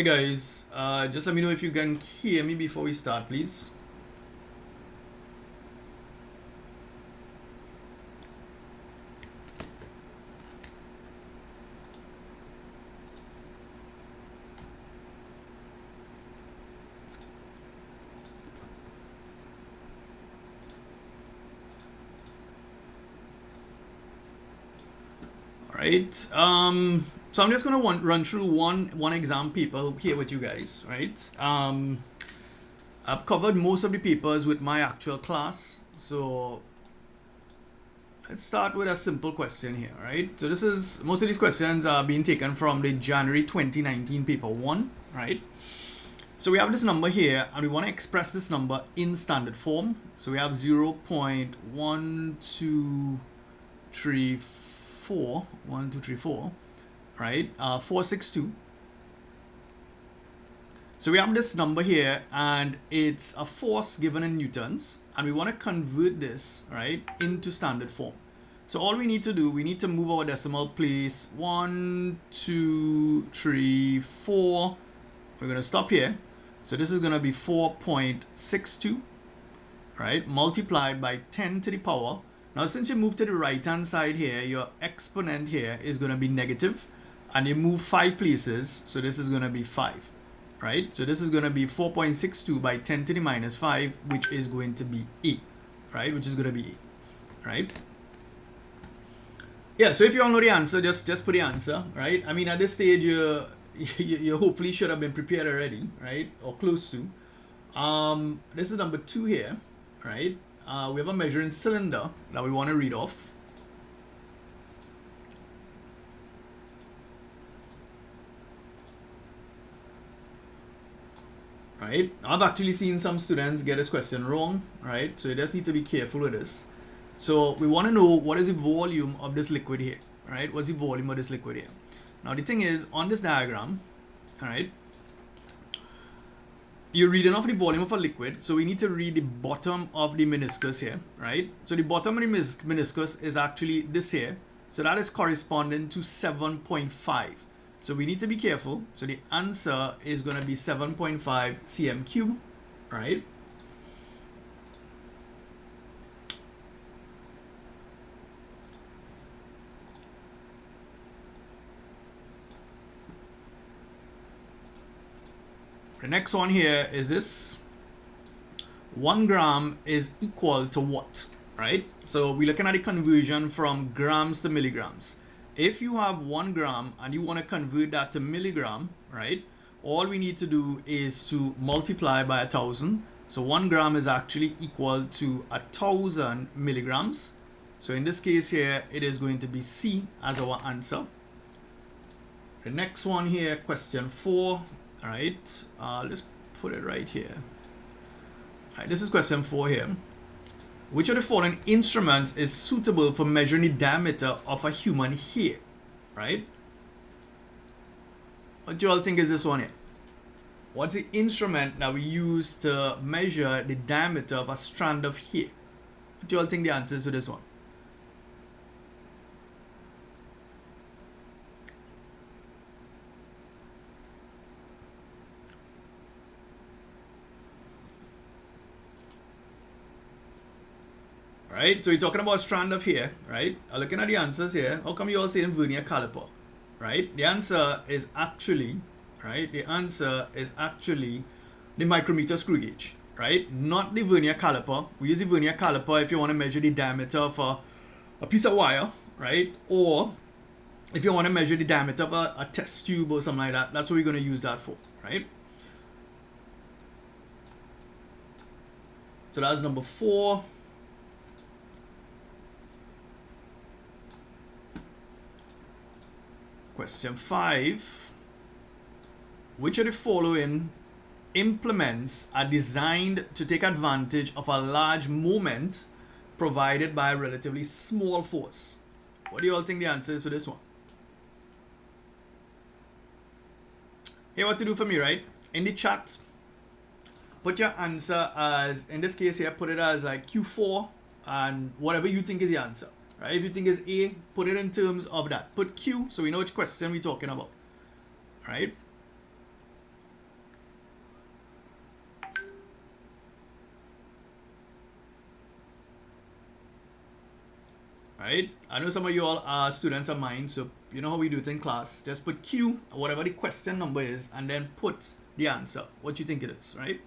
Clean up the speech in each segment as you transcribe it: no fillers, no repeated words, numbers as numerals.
Hi guys, just let me know if you can hear me before we start, please. All right. So I'm just gonna run through one exam paper here with you guys, right? I've covered most of the papers with my actual class, so let's start with a simple question here, right? So most of these questions are being taken from the January 2019 paper 1, right? So we have this number here, and we want to express this number in standard form. So we have 0.1234, right? 462. So we have this number here, and it's a force given in newtons, and we want to convert this, right, into standard form. So all we need to do, we need to move our decimal place 1, 2, 3, 4. We're going to stop here. So this is going to be 4.62, right, multiplied by 10 to the power. Now, since you move to the right-hand side here, your exponent here is going to be negative, and you move 5 places, so this is going to be 5, right? So this is going to be 4.62 by 10 to the minus 5, which is going to be 8, right? Which is going to be 8, right? Yeah, so if you all know the answer, just put the answer, right? I mean, at this stage, you hopefully should have been prepared already, right? Or close to. This is number 2 here, right? We have a measuring cylinder that we want to read off. Right? I've actually seen some students get this question wrong, right? So you just need to be careful with this. So we want to know what is the volume of this liquid here, right? What's the volume of this liquid here? Now the thing is, on this diagram, all right, you're reading off the volume of a liquid, so we need to read the bottom of the meniscus here, right? So the bottom of the meniscus is actually this here, so that is corresponding to 7.5. So we need to be careful. So the answer is going to be 7.5 cm cube, right? The next one here is this. 1 gram is equal to what, right? So we're looking at the conversion from grams to milligrams. If you have 1 gram and you want to convert that to milligram, right, all we need to do is to multiply by 1,000. So 1 gram is actually equal to 1,000 milligrams. So in this case here, it is going to be C as our answer. The next one here, question 4. All right, let's put it right here. All right, this is question 4 here. Which of the following instruments is suitable for measuring the diameter of a human hair, right? What do you all think is this one here? What's the instrument that we use to measure the diameter of a strand of hair? What do you all think the answer is for this one? Right, so we're talking about a strand of hair, right? Looking at the answers here, how come you all saying vernier caliper, right? The answer is actually, right? The answer is actually the micrometer screw gauge, right? Not the vernier caliper. We use the vernier caliper if you want to measure the diameter of a piece of wire, right? Or if you want to measure the diameter of a test tube or something like that, that's what we're going to use that for, right? So that's number 4. Question 5. Which of the following implements are designed to take advantage of a large moment provided by a relatively small force? What do you all think the answer is for this one? Here, what to do for me, right? In the chat, put your answer as, in this case here, put it as like Q4 and whatever you think is the answer. Right? If you think it's A, put it in terms of that. Put Q so we know which question we're talking about. Right? right? I know some of you all are students of mine, so you know how we do it in class. Just put Q, whatever the question number is, and then put the answer, what you think it is, right?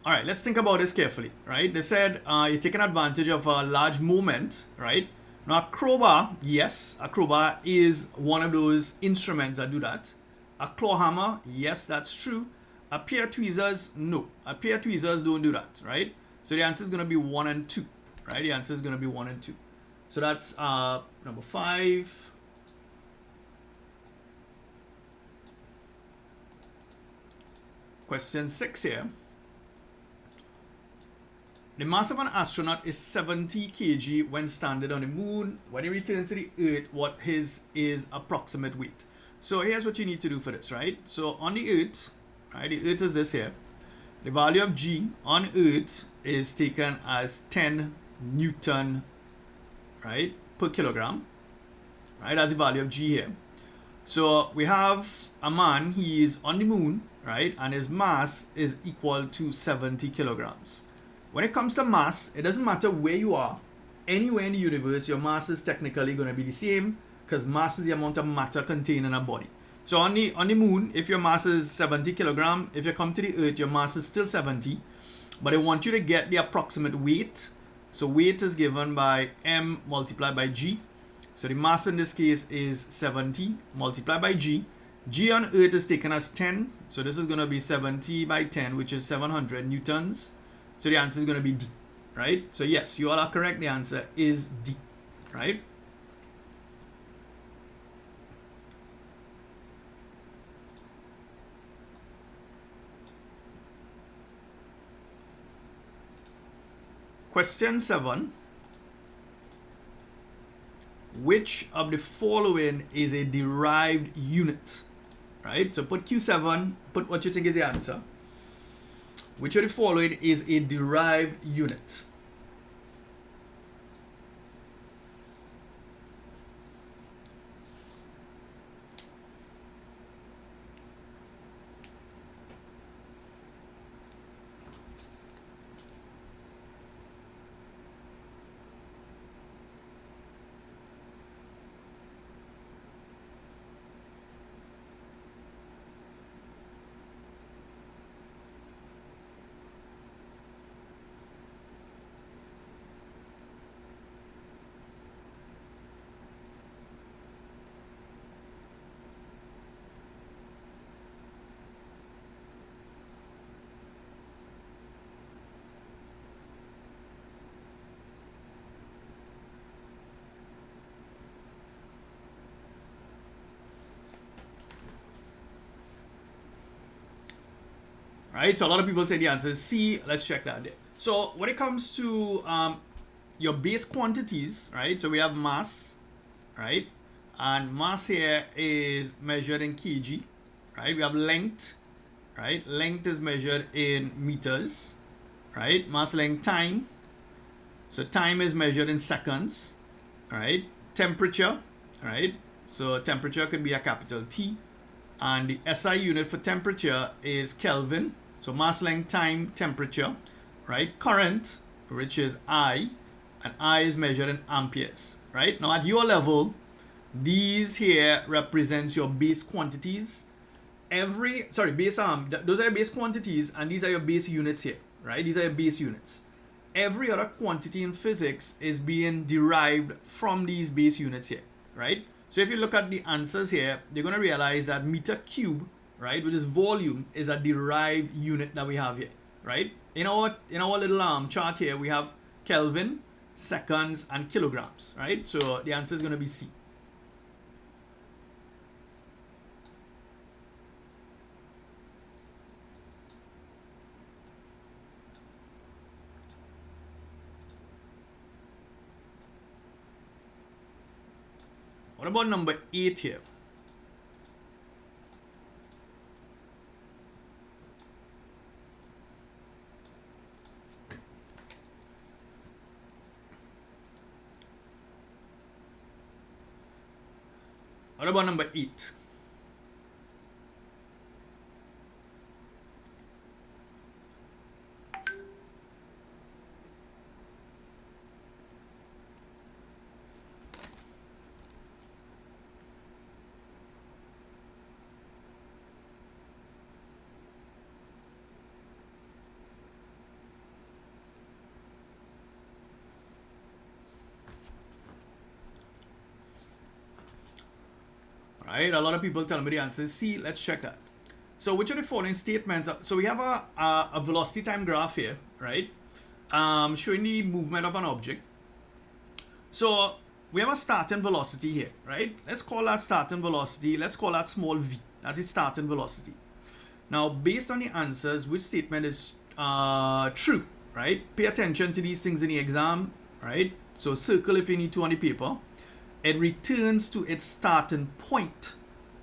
All right, let's think about this carefully, right? They said you're taking advantage of a large moment, right? Now, a crowbar, yes, a crowbar is one of those instruments that do that. A claw hammer, yes, that's true. A pair of tweezers, no. A pair of tweezers don't do that, right? So the answer is going to be 1 and 2, right? The answer is going to be 1 and 2. So that's number 5. Question 6 here. The mass of an astronaut is 70 kg when stranded on the moon. When he returns to the Earth, what his is approximate weight? So here's what you need to do for this, right? So on the Earth, right, the Earth is this here. The value of G on Earth is taken as 10 Newton, right, per kilogram, right? That's the value of G here. So we have a man, he is on the moon, right, and his mass is equal to 70 kilograms. When it comes to mass, it doesn't matter where you are. Anywhere in the universe, your mass is technically going to be the same because mass is the amount of matter contained in a body. So on the moon, if your mass is 70 kilogram, if you come to the Earth, your mass is still 70. But I want you to get the approximate weight. So weight is given by m multiplied by g. So the mass in this case is 70 multiplied by g. G on Earth is taken as 10. So this is going to be 70 by 10, which is 700 newtons. So the answer is going to be D, right? So yes, you all are correct. The answer is D, right? Question 7. Which of the following is a derived unit, right? So put Q7, put what you think is the answer. Which of the following is a derived unit? Right, so a lot of people say the answer is C. Let's check that. So when it comes to your base quantities, right? So we have mass, right? And mass here is measured in kg, right? We have length, right? Length is measured in meters, right? Mass, length, time. So time is measured in seconds, right? Temperature, right? So temperature could be a capital T. And the SI unit for temperature is Kelvin. So mass, length, time, temperature, right? Current, which is I, and I is measured in amperes, right? Now at your level, these here represents your base quantities. Those are your base quantities, and these are your base units here, right? These are your base units. Every other quantity in physics is being derived from these base units here, right? So if you look at the answers here, you're going to realize that meter cube, right, which is volume, is a derived unit that we have here, right? In our little chart here, we have Kelvin, seconds, and kilograms, right? So the answer is going to be C. What about number 8 here? What about number 8? right? A lot of people tell me the answer is C. Let's check that. So which of the following statements so we have a velocity time graph here, right? Showing the movement of an object. So we have a starting velocity here, right? Let's call that starting velocity. Let's call that small v. That's its starting velocity. Now, based on the answers, which statement is true, right? Pay attention to these things in the exam, right? So circle if you need to on the paper. It returns to its starting point,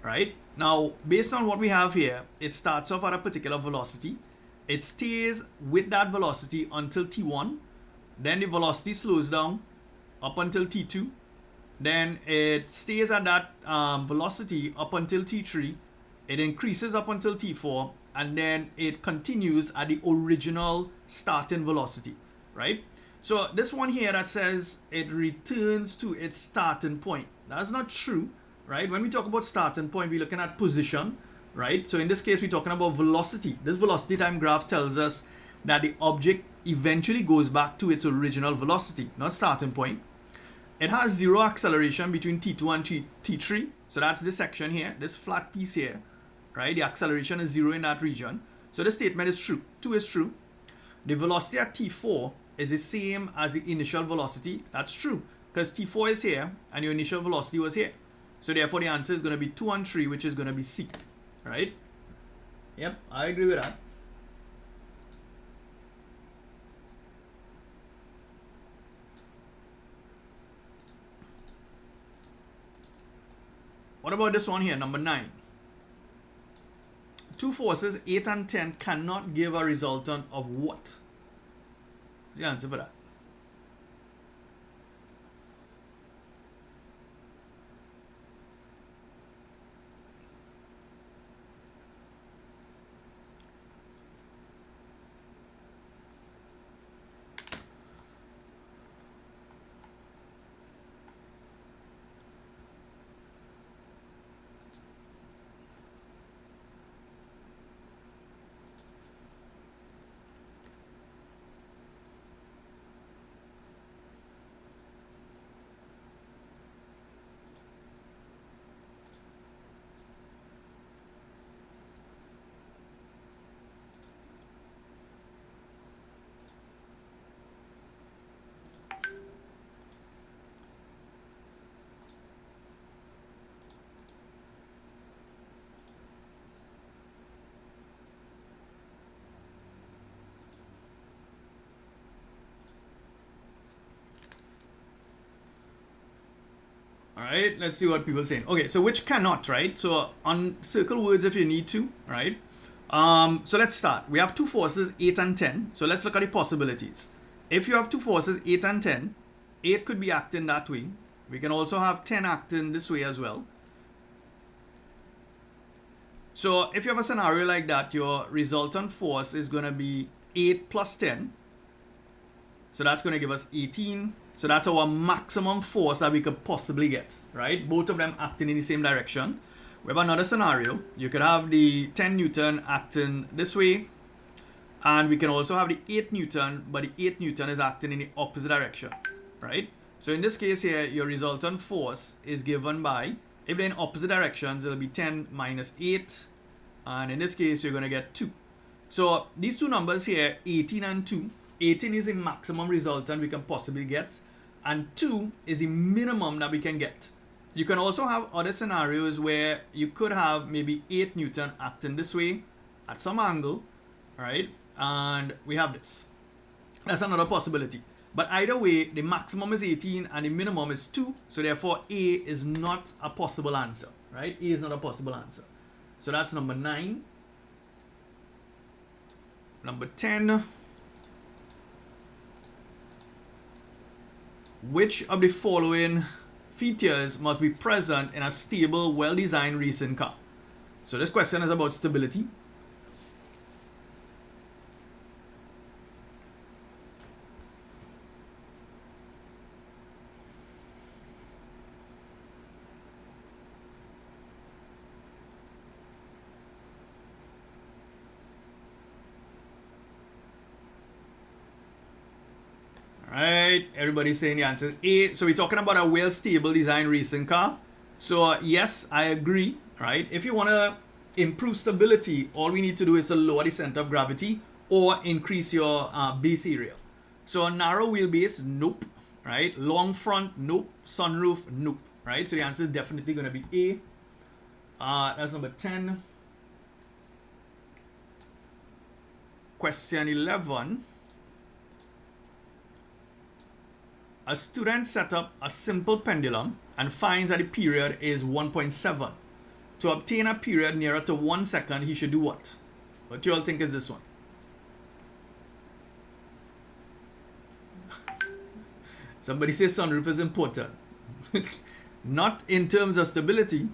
right? Now, based on what we have here, it starts off at a particular velocity. It stays with that velocity until t1. Then the velocity slows down up until t2. Then it stays at that velocity up until t3. It increases up until t4. And then it continues at the original starting velocity, right? So this one here that says it returns to its starting point. That's not true, right? When we talk about starting point, we're looking at position, right? So in this case, we're talking about velocity. This velocity time graph tells us that the object eventually goes back to its original velocity, not starting point. It has zero acceleration between t2 and t3. So that's this section here, this flat piece here, right? The acceleration is zero in that region. So this statement is true. 2 is true. The velocity at t4 is the same as the initial velocity. That's true, because t4 is here and your initial velocity was here. So therefore the answer is going to be 2 and 3, which is going to be C, right? Yep, I agree with that. What about this one here, number 9? Two forces, 8 and 10, cannot give a resultant of what? What's the answer for that? All right, let's see what people are saying. Okay, so which cannot, right? So on circle words if you need to, right? So let's start. We have two forces, 8 and 10. So let's look at the possibilities. If you have two forces, 8 and 10, 8 could be acting that way. We can also have 10 acting this way as well. So if you have a scenario like that, your resultant force is going to be 8 plus 10. So that's going to give us 18. So that's our maximum force that we could possibly get, right? Both of them acting in the same direction. We have another scenario. You could have the 10 Newton acting this way. And we can also have the 8 Newton, but the 8 Newton is acting in the opposite direction, right? So in this case here, your resultant force is given by, if they're in opposite directions, it'll be 10 minus 8. And in this case, you're going to get 2. So these two numbers here, 18 and 2. 18 is the maximum resultant we can possibly get, and 2 is the minimum that we can get. You can also have other scenarios where you could have maybe 8 Newton acting this way at some angle, right? And we have this. That's another possibility. But either way, the maximum is 18 and the minimum is 2. So therefore, A is not a possible answer, right? A is not a possible answer. So that's number 9. Number 10. Which of the following features must be present in a stable, well-designed racing car? So this question is about stability. Right, everybody's saying the answer is A. So we're talking about a well-stable design racing car. So yes, I agree, right? If you want to improve stability, all we need to do is to lower the center of gravity or increase your base area. So a narrow wheelbase, nope, right? Long front, nope. Sunroof, nope, right? So the answer is definitely going to be A. That's number 10. Question 11. A student set up a simple pendulum and finds that the period is 1.7. To obtain a period nearer to 1 second, he should do what? What do you all think is this one? Somebody says sunroof is important. Not in terms of stability.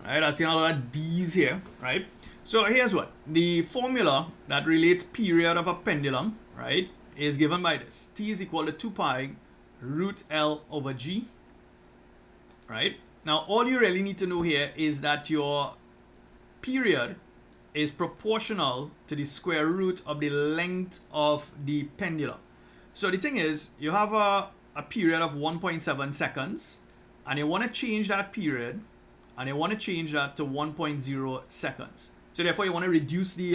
Right, I see a lot of D's here, right? So here's what the formula that relates period of a pendulum, right, is given by this. T is equal to 2 pi root L over G, right? Now all you really need to know here is that your period is proportional to the square root of the length of the pendulum. So the thing is, you have a period of 1.7 seconds, and you want to change that period, and you want to change that to 1.0 seconds. So therefore, you want to reduce the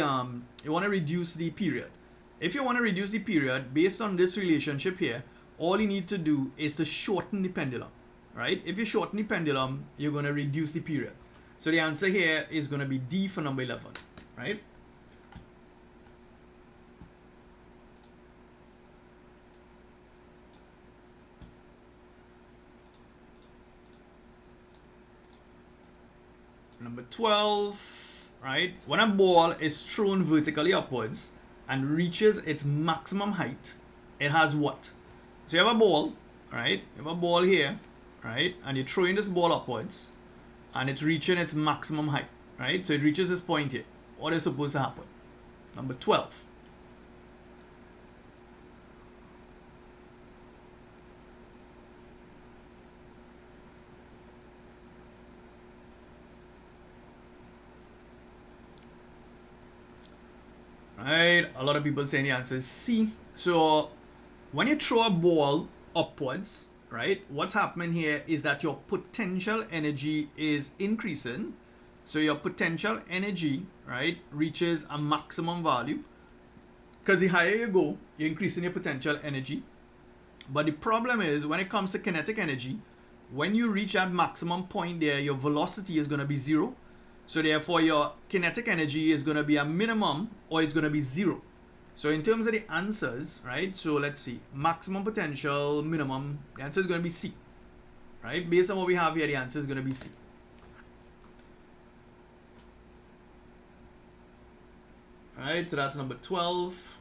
period. If you want to reduce the period based on this relationship here, all you need to do is to shorten the pendulum, right? If you shorten the pendulum, you're going to reduce the period. So the answer here is going to be D for number 11, right? Number 12, right? When a ball is thrown vertically upwards and reaches its maximum height, it has what? So you have a ball, right? You have a ball here, right? And you're throwing this ball upwards, and it's reaching its maximum height, right? So it reaches this point here. What is supposed to happen? Number 12. Right, a lot of people saying the answer is C. So when you throw a ball upwards, right, what's happening here is that your potential energy is increasing. So your potential energy, right, reaches a maximum value, because the higher you go, you're increasing your potential energy. But the problem is, when it comes to kinetic energy, when you reach that maximum point there, your velocity is going to be 0. So therefore, your kinetic energy is going to be a minimum, or it's going to be 0. So in terms of the answers, right, so let's see, maximum potential, minimum, the answer is going to be C, right? Based on what we have here, the answer is going to be C. All right, so that's number 12.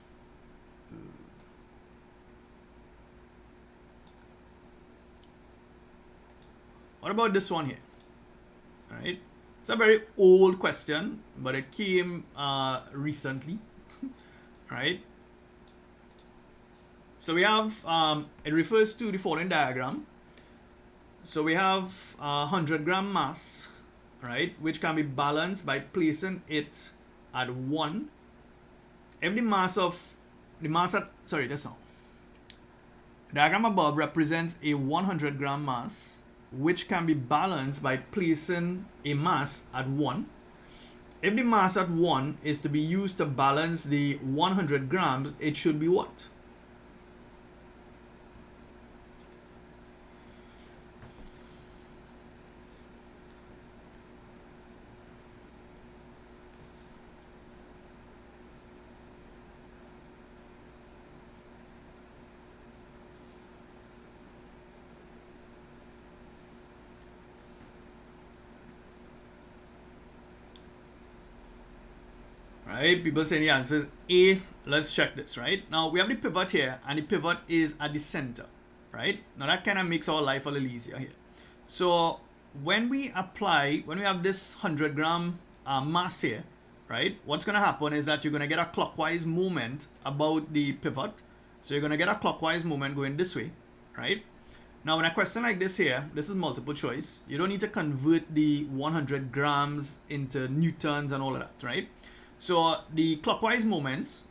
What about this one here? All right. It's a very old question, but it came recently, right? So we have, it refers to the following diagram. So we have 100-gram mass, right, which can be balanced by placing it at 1. If the mass at, sorry, that's not. The diagram above represents a 100-gram mass, which can be balanced by placing a mass at 1. If the mass at 1 is to be used to balance the 100 grams, it should be what? Right, people saying the answer is A. Let's check this, right? Now we have the pivot here, and the pivot is at the center, right? Now that kind of makes our life a little easier here. So when we have this 100-gram mass here, right, what's going to happen is that you're going to get a clockwise movement about the pivot. So you're going to get a clockwise movement going this way, right? Now, in a question like this here, this is multiple choice. You don't need to convert the 100 grams into newtons and all of that, right? So the clockwise moments,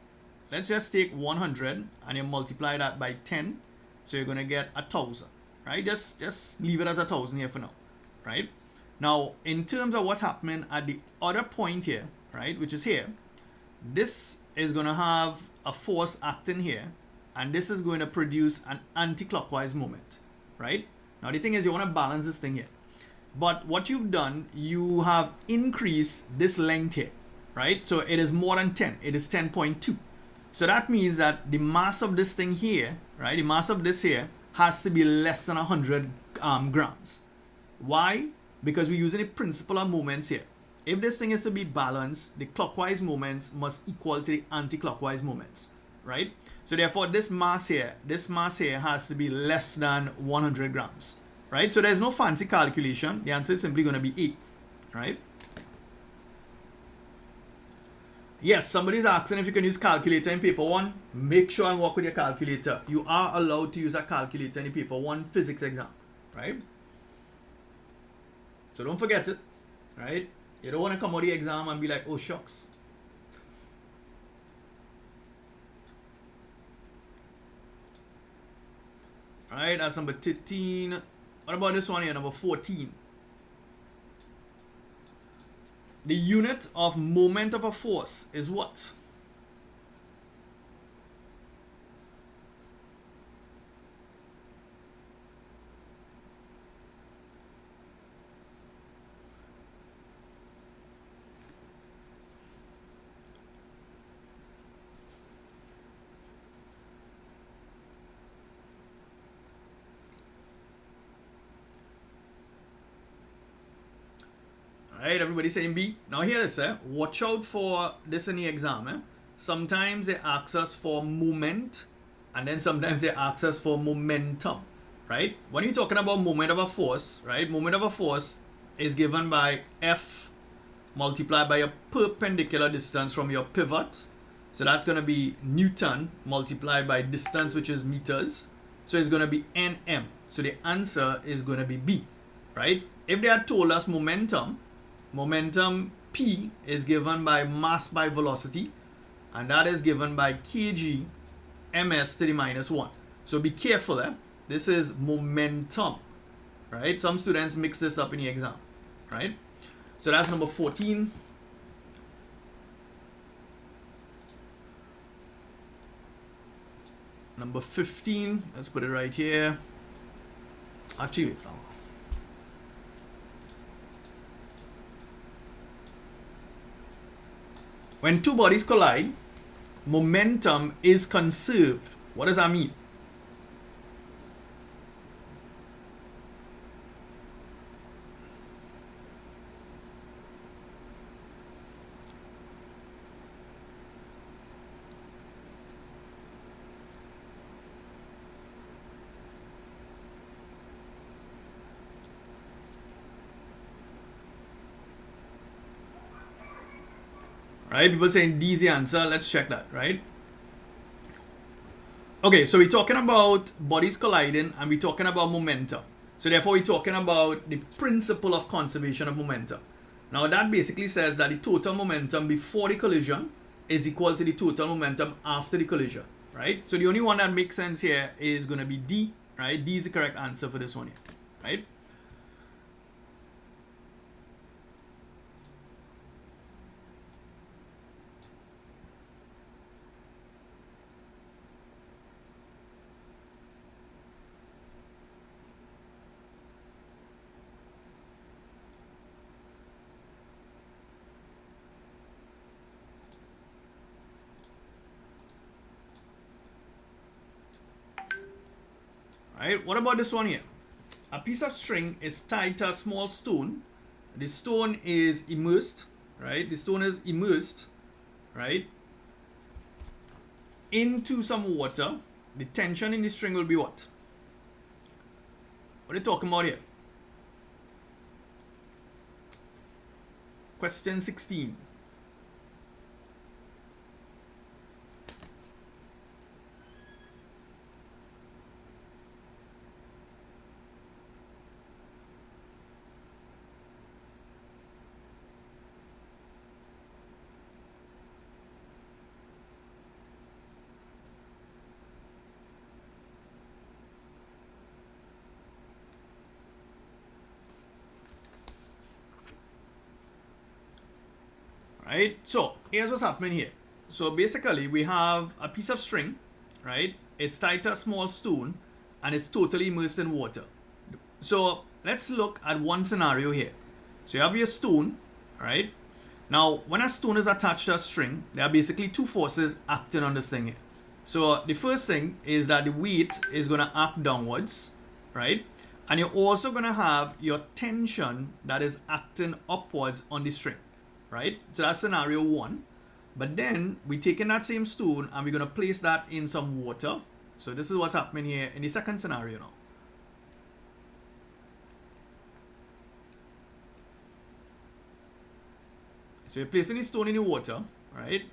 let's just take 100 and you multiply that by 10. So you're going to get 1,000, right? Just leave it as 1,000 here for now, right? Now, in terms of what's happening at the other point here, right, which is here, this is going to have a force acting here, and this is going to produce an anti-clockwise moment, right? Now, the thing is, you want to balance this thing here. But what you've done, you have increased this length here, right? So it is more than 10. It is 10.2. So that means that the mass of this thing here, right, the mass of this here has to be less than 100 grams. Why? Because we're using the principle of moments here. If this thing is to be balanced, the clockwise moments must equal to the anti-clockwise moments, right? So therefore, this mass here has to be less than 100 grams, right? So there's no fancy calculation. The answer is simply going to be 8, right? Yes, somebody's asking if you can use calculator in paper 1. Make sure and work with your calculator. You are allowed to use a calculator in the paper 1 physics exam, right? So don't forget it, right? You don't want to come out of the exam and be like, oh, shucks. All right, that's number 13. What about this one here, number 14? The unit of moment of a force is what? Alright, everybody saying B. Now here it says, watch out for this in the exam. Sometimes they ask us for moment, and then sometimes they ask us for momentum, right? When you're talking about moment of a force, right? Moment of a force is given by F multiplied by a perpendicular distance from your pivot. So that's going to be Newton multiplied by distance, which is meters. So it's going to be Nm. So the answer is going to be B, right? If they had told us momentum P is given by mass by velocity, and that is given by kg ms to the minus 1. So be careful, this is momentum, right? Some students mix this up in the exam, right? So that's number 14. Number 15, let's put it right here. Actually, when two bodies collide, momentum is conserved. What does that mean? Right? People saying D is the answer. Let's check that, right? Okay, so we're talking about bodies colliding and we're talking about momentum. So therefore, we're talking about the principle of conservation of momentum. Now, that basically says that the total momentum before the collision is equal to the total momentum after the collision, right? So the only one that makes sense here is going to be D, right? D is the correct answer for this one here, right? Right? What about this one here? A piece of string is tied to a small stone. The stone is immersed, right? The stone is immersed, right, into some water. The tension in the string will be what? What are you talking about here? Question 16. right? So here's what's happening here. So basically we have a piece of string, right? It's tied to a small stone and it's totally immersed in water. So let's look at one scenario here. So you have your stone, right? Now when a stone is attached to a string, there are basically two forces acting on this thing here. So the first thing is that the weight is going to act downwards, right? And you're also going to have your tension that is acting upwards on the string, right? So that's scenario one. But then we're taking that same stone and we're going to place that in some water. So this is what's happening here in the second scenario now. So you're placing the stone in the water, right?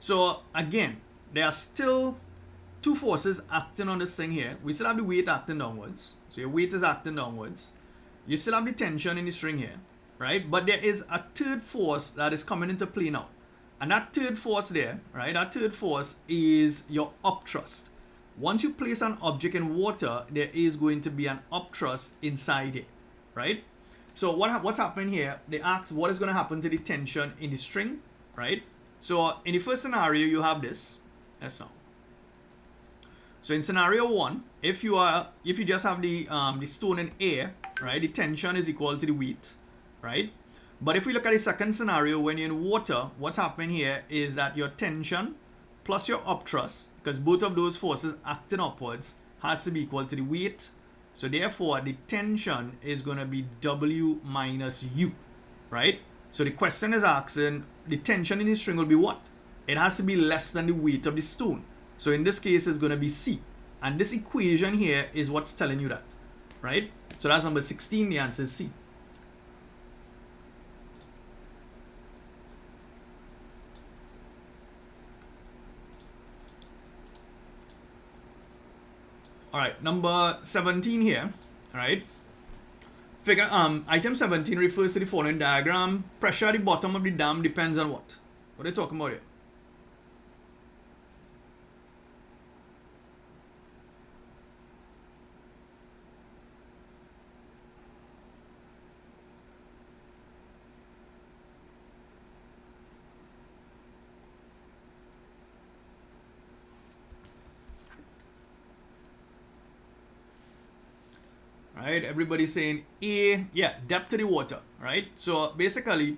So again, there are still two forces acting on this thing here. We still have the weight acting downwards. So your weight is acting downwards. You still have the tension in the string here, right? But there is a third force that is coming into play now. And that third force there, right? That third force is your upthrust. Once you place an object in water, there is going to be an upthrust inside it, right? So what's happening here? They ask what is going to happen to the tension in the string, right? So in the first scenario, you have this. That's now. So in scenario one, if you just have the stone in air, right, the tension is equal to the weight, right? But if we look at the second scenario, when you're in water, what's happening here is that your tension plus your upthrust, because both of those forces acting upwards, has to be equal to the weight. So therefore, the tension is going to be W minus U, right? So the question is asking, the tension in the string will be what? It has to be less than the weight of the stone. So in this case, it's going to be C. And this equation here is what's telling you that, right? So that's number 16, the answer is C. All right, number 17 here, all right? Figure item 17 refers to the following diagram. Pressure at the bottom of the dam depends on what? What are they talking about here? Right, everybody's saying A, yeah, depth of the water, right? So basically,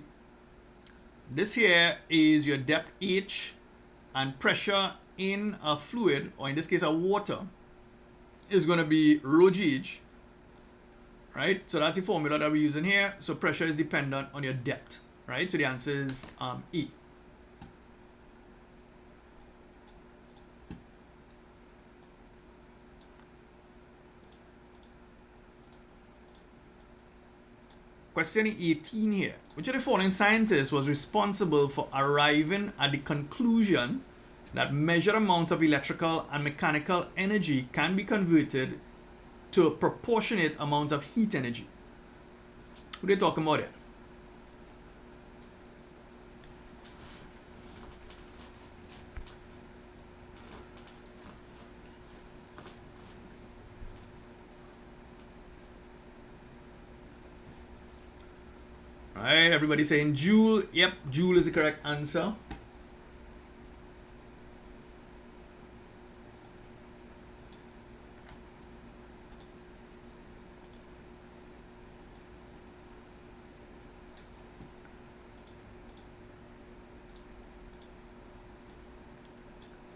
this here is your depth H, and pressure in a fluid, or in this case a water, is going to be rho gauge, right? So that's the formula that we're using here. So pressure is dependent on your depth, right? So the answer is E. Question 18 here. Which of the following scientists was responsible for arriving at the conclusion that measured amounts of electrical and mechanical energy can be converted to a proportionate amount of heat energy? Who are they talking about here? Alright, everybody saying Joule. Yep, Joule is the correct answer.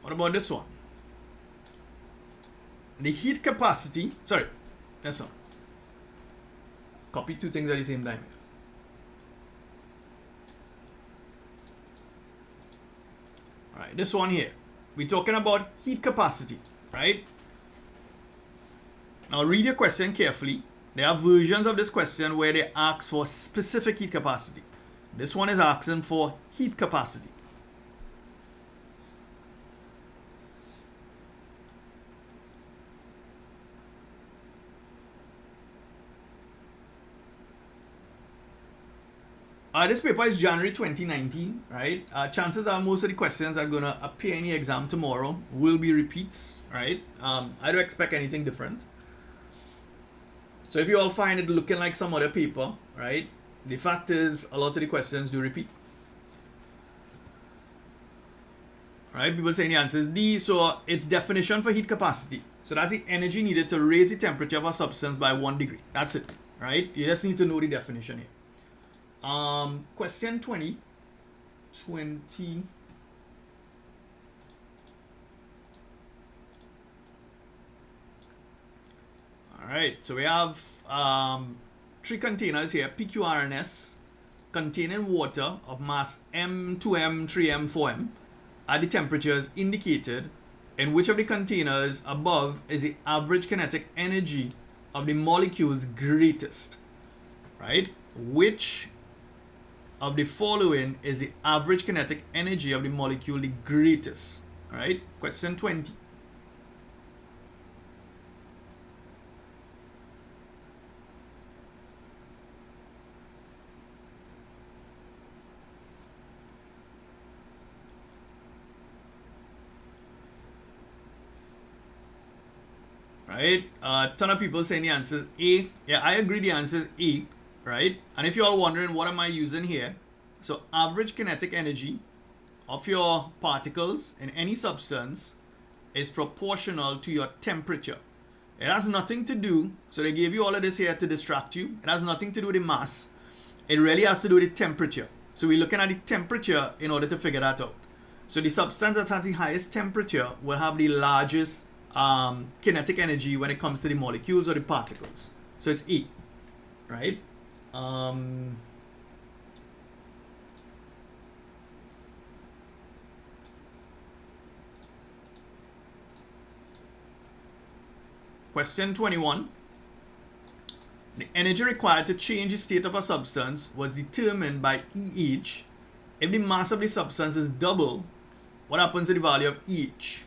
What about this one? The heat capacity. Sorry, that's one. Copy two things at the same time. Alright, this one here. We're talking about heat capacity, right? Now read your question carefully. There are versions of this question where they ask for specific heat capacity. This one is asking for heat capacity. This paper is January 2019, right? Chances are most of the questions that are going to appear in the exam tomorrow will be repeats, right? I don't expect anything different. So if you all find it looking like some other paper, right? The fact is a lot of the questions do repeat. right? People saying the answer is D. So its definition for heat capacity. So that's the energy needed to raise the temperature of a substance by 1 degree. That's it, right? You just need to know the definition here. Question 20. All right, so we have 3 containers here, PQRNS, containing water of mass M, 2M, 3M, 4M at the temperatures indicated, in which of the containers above is the average kinetic energy of the molecules greatest, right? Which of the following is the average kinetic energy of the molecule the greatest, right? Question 20. Right? A ton of people saying the answer is A. Yeah, I agree the answer is A, right? And if you're all wondering what am I using here, so average kinetic energy of your particles in any substance is proportional to your temperature. It has nothing to do, so they gave you all of this here to distract you. It has nothing to do with the mass. It really has to do with the temperature. So we're looking at the temperature in order to figure that out. So the substance that has the highest temperature will have the largest kinetic energy when it comes to the molecules or the particles. So it's E, right? Question 21. The energy required to change the state of a substance was determined by EH. If the mass of the substance is double, what happens to the value of EH?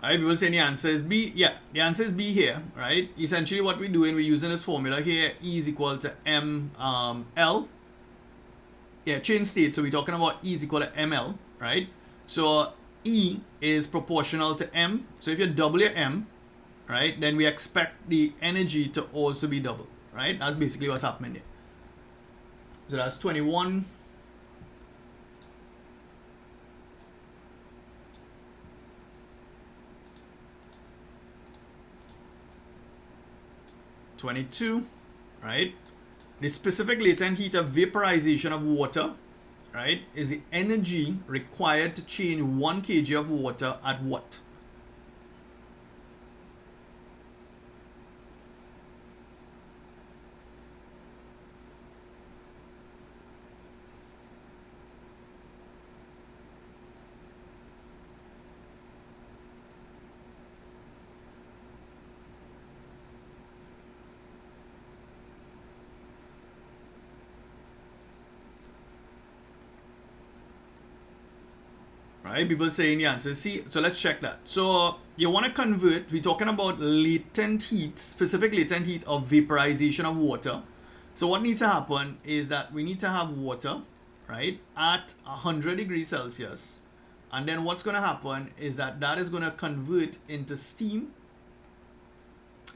Right, people saying the answer is B. Yeah, the answer is B here, right? Essentially what we're doing, we're using this formula here, E is equal to ML. Yeah, change state, so we're talking about E is equal to ML, right? So E is proportional to M. So if you double your M, right, then we expect the energy to also be double, right? That's basically what's happening there. So that's 21. Right? The specific latent heat of vaporization of water, right, is the energy required to change 1 kg of water at what? Right? People saying the answer. See, so let's check that. So you want to convert, we're talking about latent heat, specific latent heat of vaporization of water. So what needs to happen is that we need to have water, right, at 100 degrees Celsius. And then what's going to happen is that that is going to convert into steam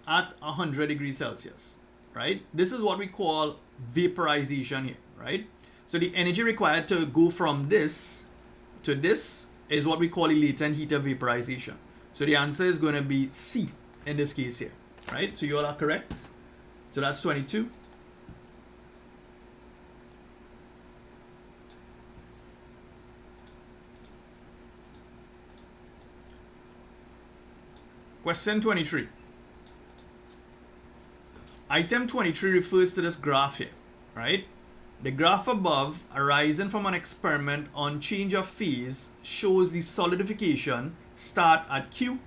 at 100 degrees Celsius, right? This is what we call vaporization here, right? So the energy required to go from this to this is what we call the latent heat of vaporization. So the answer is going to be C in this case here, right? So you all are correct. So that's 22. Question 23. Item 23 refers to this graph here, right? The graph above, arising from an experiment on change of phase, shows the solidification start at Q,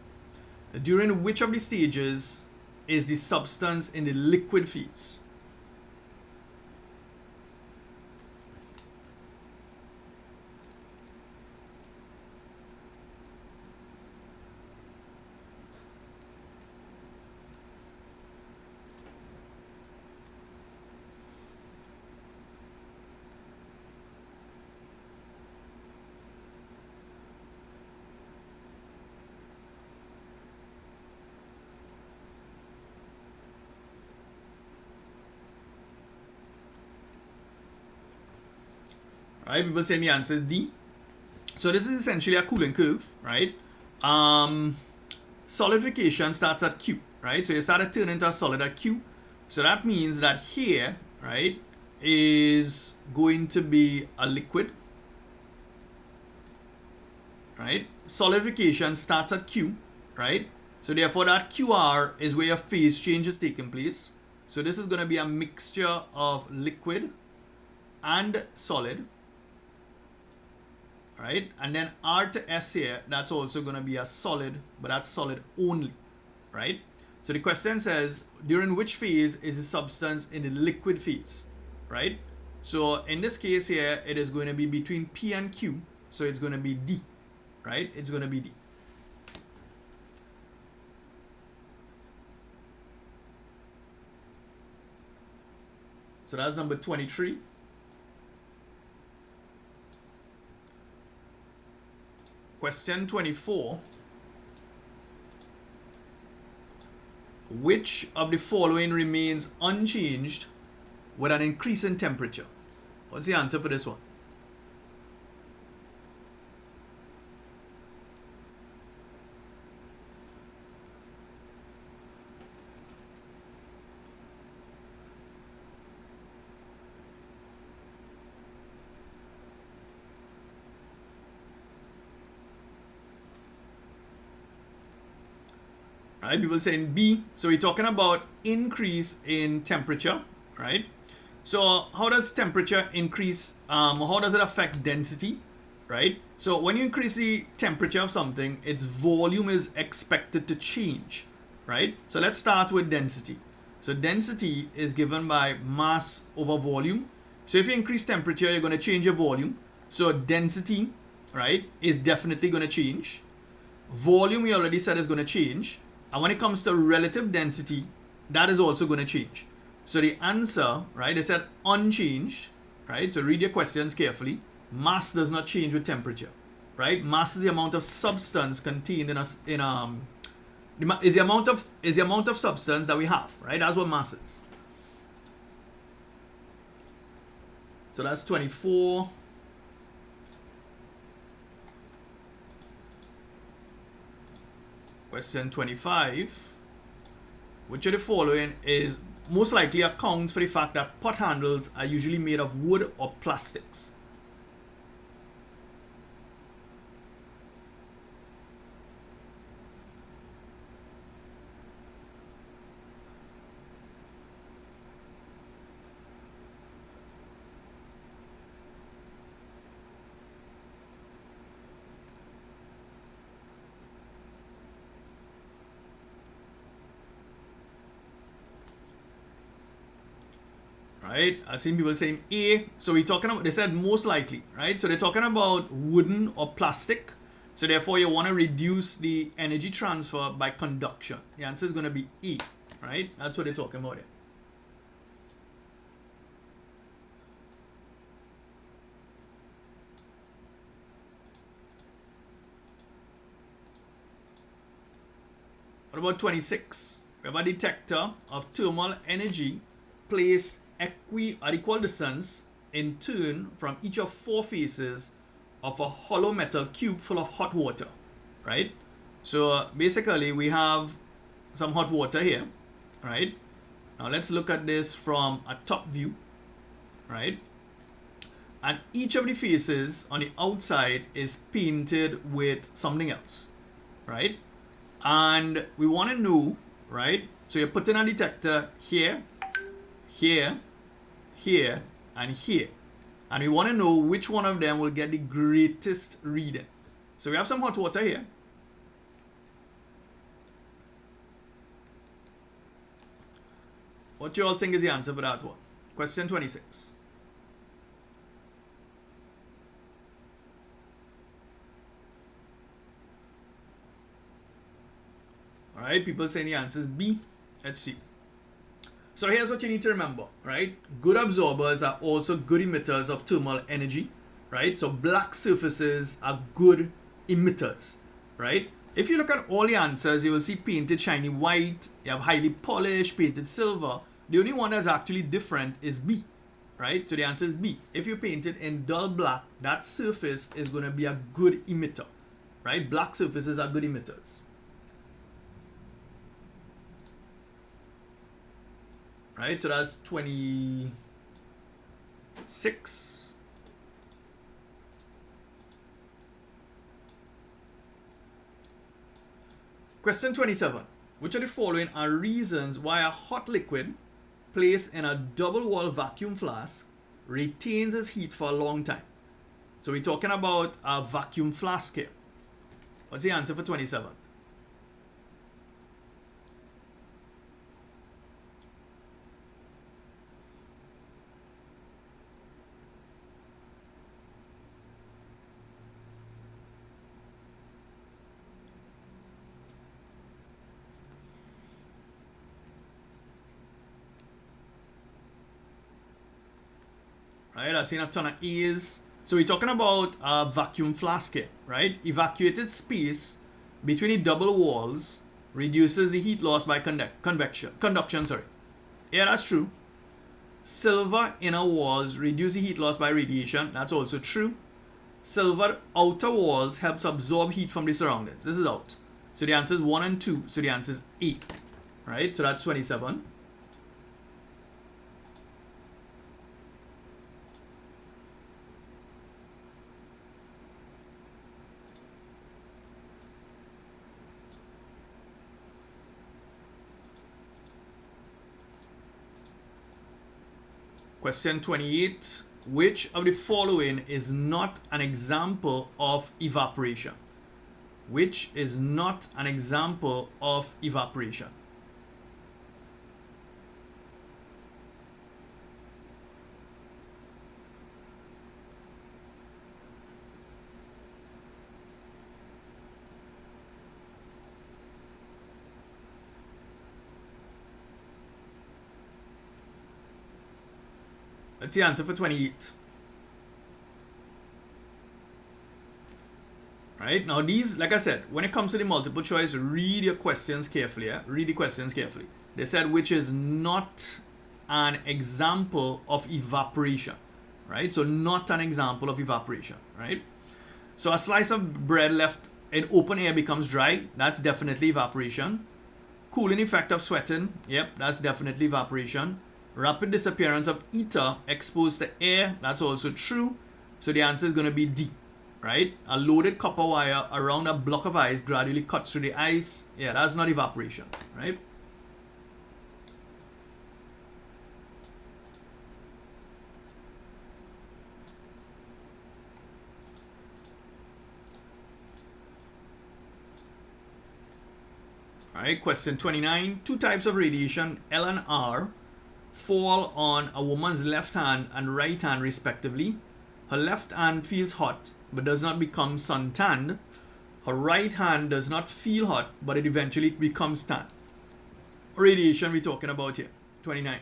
during which of the stages is the substance in the liquid phase. right? People saying the answer is D. So this is essentially a cooling curve, right? Solidification starts at Q, right? So you start to turn into a solid at Q. So that means that here, right, is going to be a liquid, right? Solidification starts at Q, right? So therefore that QR is where your phase change is taking place. So this is going to be a mixture of liquid and solid, right? And then R to S here, that's also going to be a solid, but that's solid only, right? So the question says, during which phase is the substance in the liquid phase, right? So in this case here, it is going to be between P and Q, so it's going to be D, right? It's going to be D. So that's number 23. Question 24. Which of the following remains unchanged with an increase in temperature? What's the answer for this one? Right, people saying B. So we're talking about increase in temperature, right? So how does temperature increase? How does it affect density, right? So when you increase the temperature of something, its volume is expected to change, right? So let's start with density. So density is given by mass over volume. So if you increase temperature, you're going to change your volume. So density, right, is definitely going to change. Volume, we already said, is going to change. And when it comes to relative density, that is also going to change. So the answer, right, they said unchanged, right? So read your questions carefully. Mass does not change with temperature, right? Mass is the amount of substance contained is the amount of substance that we have, right? That's what mass is. So that's 24. Question 25. Which of the following is most likely accounts for the fact that pot handles are usually made of wood or plastics? Right, I've seen people saying A. So we're talking about, they said most likely, right? So they're talking about wooden or plastic. So therefore you want to reduce the energy transfer by conduction. The answer is going to be E, right? That's what they're talking about here. What about 26? We have a detector of thermal energy placed equal distance in turn from each of four faces of a hollow metal cube full of hot water, right? So basically we have some hot water here, right? Now let's look at this from a top view, right? And each of the faces on the outside is painted with something else, right? And we want to know, right? So you're putting a detector here, here, here, and here. And we want to know which one of them will get the greatest reading. So we have some hot water here. What do you all think is the answer for that one? Question 26. All right, people saying the answer is B. Let's see. So here's what you need to remember, right? Good absorbers are also good emitters of thermal energy, right? So black surfaces are good emitters, right? If you look at all the answers, you will see painted shiny white, you have highly polished, painted silver. The only one that's actually different is B, right? So the answer is B. If you paint it in dull black, that surface is going to be a good emitter, right? Black surfaces are good emitters. Right, so that's 26. Question 27. Which of the following are reasons why a hot liquid placed in a double-wall vacuum flask retains its heat for a long time? So we're talking about a vacuum flask here. What's the answer for 27? Right, I've seen a ton of E's. So we're talking about a vacuum flask here, right? Evacuated space between the double walls reduces the heat loss by conduction. Yeah, that's true. Silver inner walls reduce the heat loss by radiation. That's also true. Silver outer walls helps absorb heat from the surroundings. This is out. So the answer is 1 and 2. So the answer is 8. Right? So that's 27. Question 28. Which of the following is not an example of evaporation? Which is not an example of evaporation? That's the answer for 28. Right, now these, like I said, when it comes to the multiple choice, read your questions carefully. Yeah? Read the questions carefully. They said which is not an example of evaporation. Right, so not an example of evaporation. Right, so a slice of bread left in open air becomes dry. That's definitely evaporation. Cooling effect of sweating. Yep, that's definitely evaporation. Rapid disappearance of ether exposed to air. That's also true. So the answer is going to be D. Right? A loaded copper wire around a block of ice gradually cuts through the ice. Yeah, that's not evaporation. Right? Alright, question 29. Two types of radiation, L and R, fall on a woman's left hand and right hand respectively. Her left hand feels hot but does not become suntanned. Her right hand does not feel hot but it eventually becomes tan. What radiation we talking about here? 29.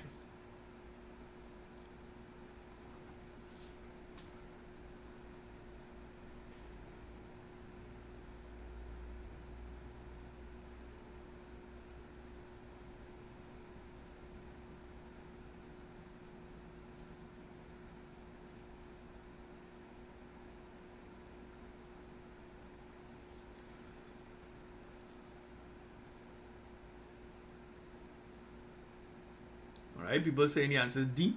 Alright, people saying the answer is D.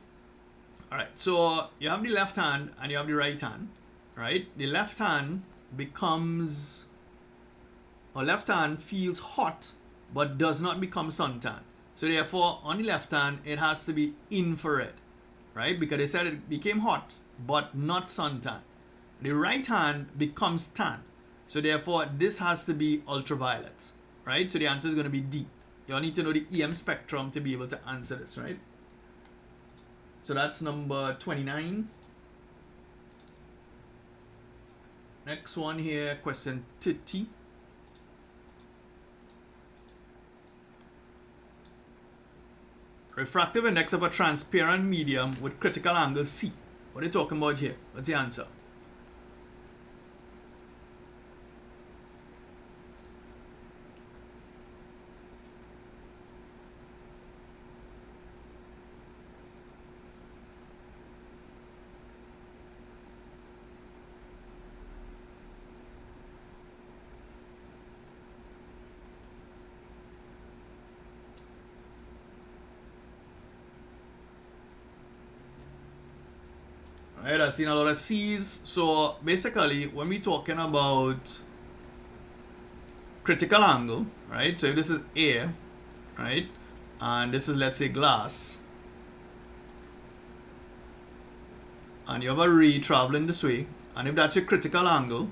Alright, so you have the left hand and you have the right hand. Right? The left hand becomes, or left hand feels hot but does not become suntan. So therefore, on the left hand, it has to be infrared. Right? Because they said it became hot but not suntan. The right hand becomes tan. So therefore, this has to be ultraviolet. Right? So the answer is going to be D. You all need to know the EM spectrum to be able to answer this, right? So that's number 29. Next one here, question 30. Refractive index of a transparent medium with critical angle C. What are you talking about here? What's the answer? right? I've seen a lot of C's. So basically, when we're talking about critical angle, right? So if this is air, right? And this is, let's say, glass. And you have a ray traveling this way. And if that's your critical angle,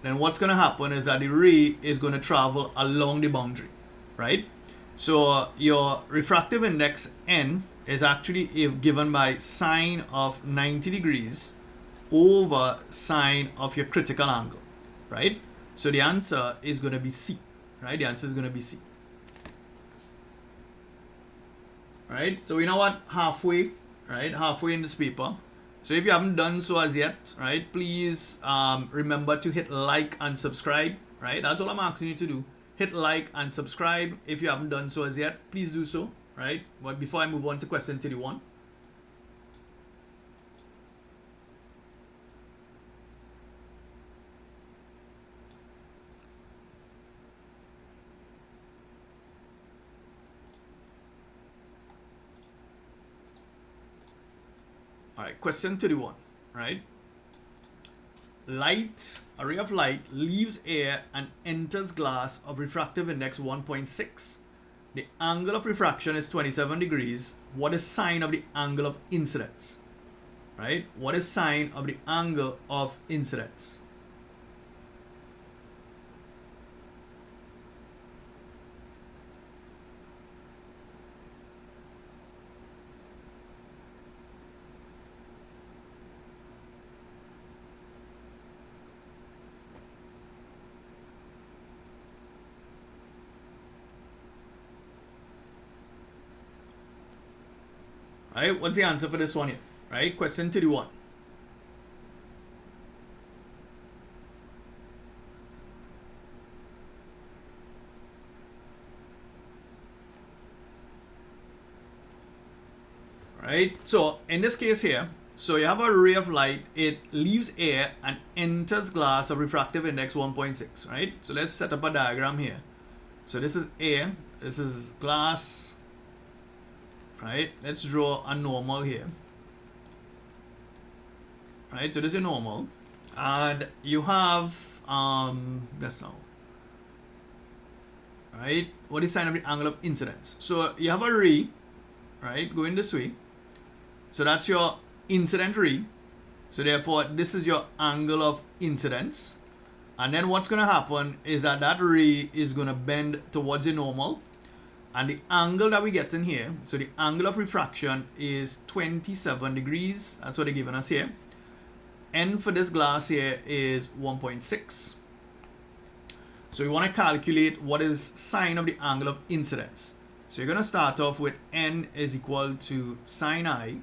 then what's going to happen is that the ray is going to travel along the boundary, right? So your refractive index N is actually given by sine of 90 degrees over sine of your critical angle, right? So the answer is going to be C, right? The answer is going to be C. Right? So we know what? Halfway, right? Halfway in this paper. So if you haven't done so as yet, right, please remember to hit like and subscribe, right? That's all I'm asking you to do. Hit like and subscribe. If you haven't done so as yet, please do so, right? But before I move on to question 31. All right, question 31, right? A ray of light leaves air and enters glass of refractive index 1.6. The angle of refraction is 27 degrees. What is sine of the angle of incidence? Right? What is sine of the angle of incidence? Right? What's the answer for this one here? Right? Question 31. Right? So in this case here, so you have a ray of light, it leaves air and enters glass of refractive index 1.6, right? So let's set up a diagram here. So this is air, this is glass, right? Let's draw a normal here. Right, so this is normal. And you have, let's now. Right, what is sine of the angle of incidence? So you have a ray, right, going this way. So that's your incident ray. So therefore, this is your angle of incidence. And then what's going to happen is that that ray is going to bend towards the normal. And the angle that we get in here, so the angle of refraction is 27 degrees. That's what they're giving us here. N for this glass here is 1.6. So we want to calculate what is sine of the angle of incidence. So you're going to start off with N is equal to sine I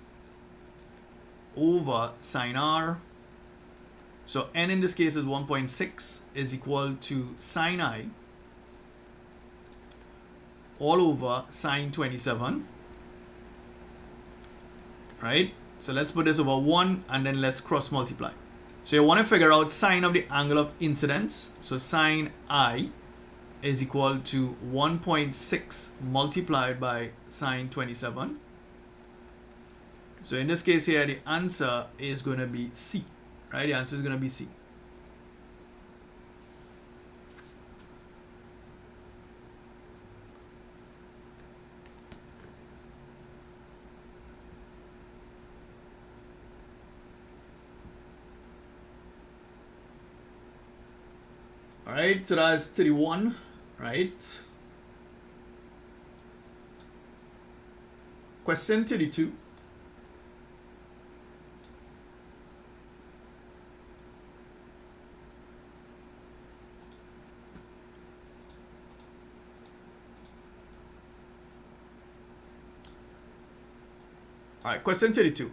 over sine R. So N in this case is 1.6 is equal to sine I all over sine 27. Right? So let's put this over 1 and then let's cross multiply. So you want to figure out sine of the angle of incidence. So sine I is equal to 1.6 multiplied by sine 27. So in this case here, the answer is going to be C. Right? The answer is going to be C. Alright, so that's 31, right? Question 32. Alright, question 32.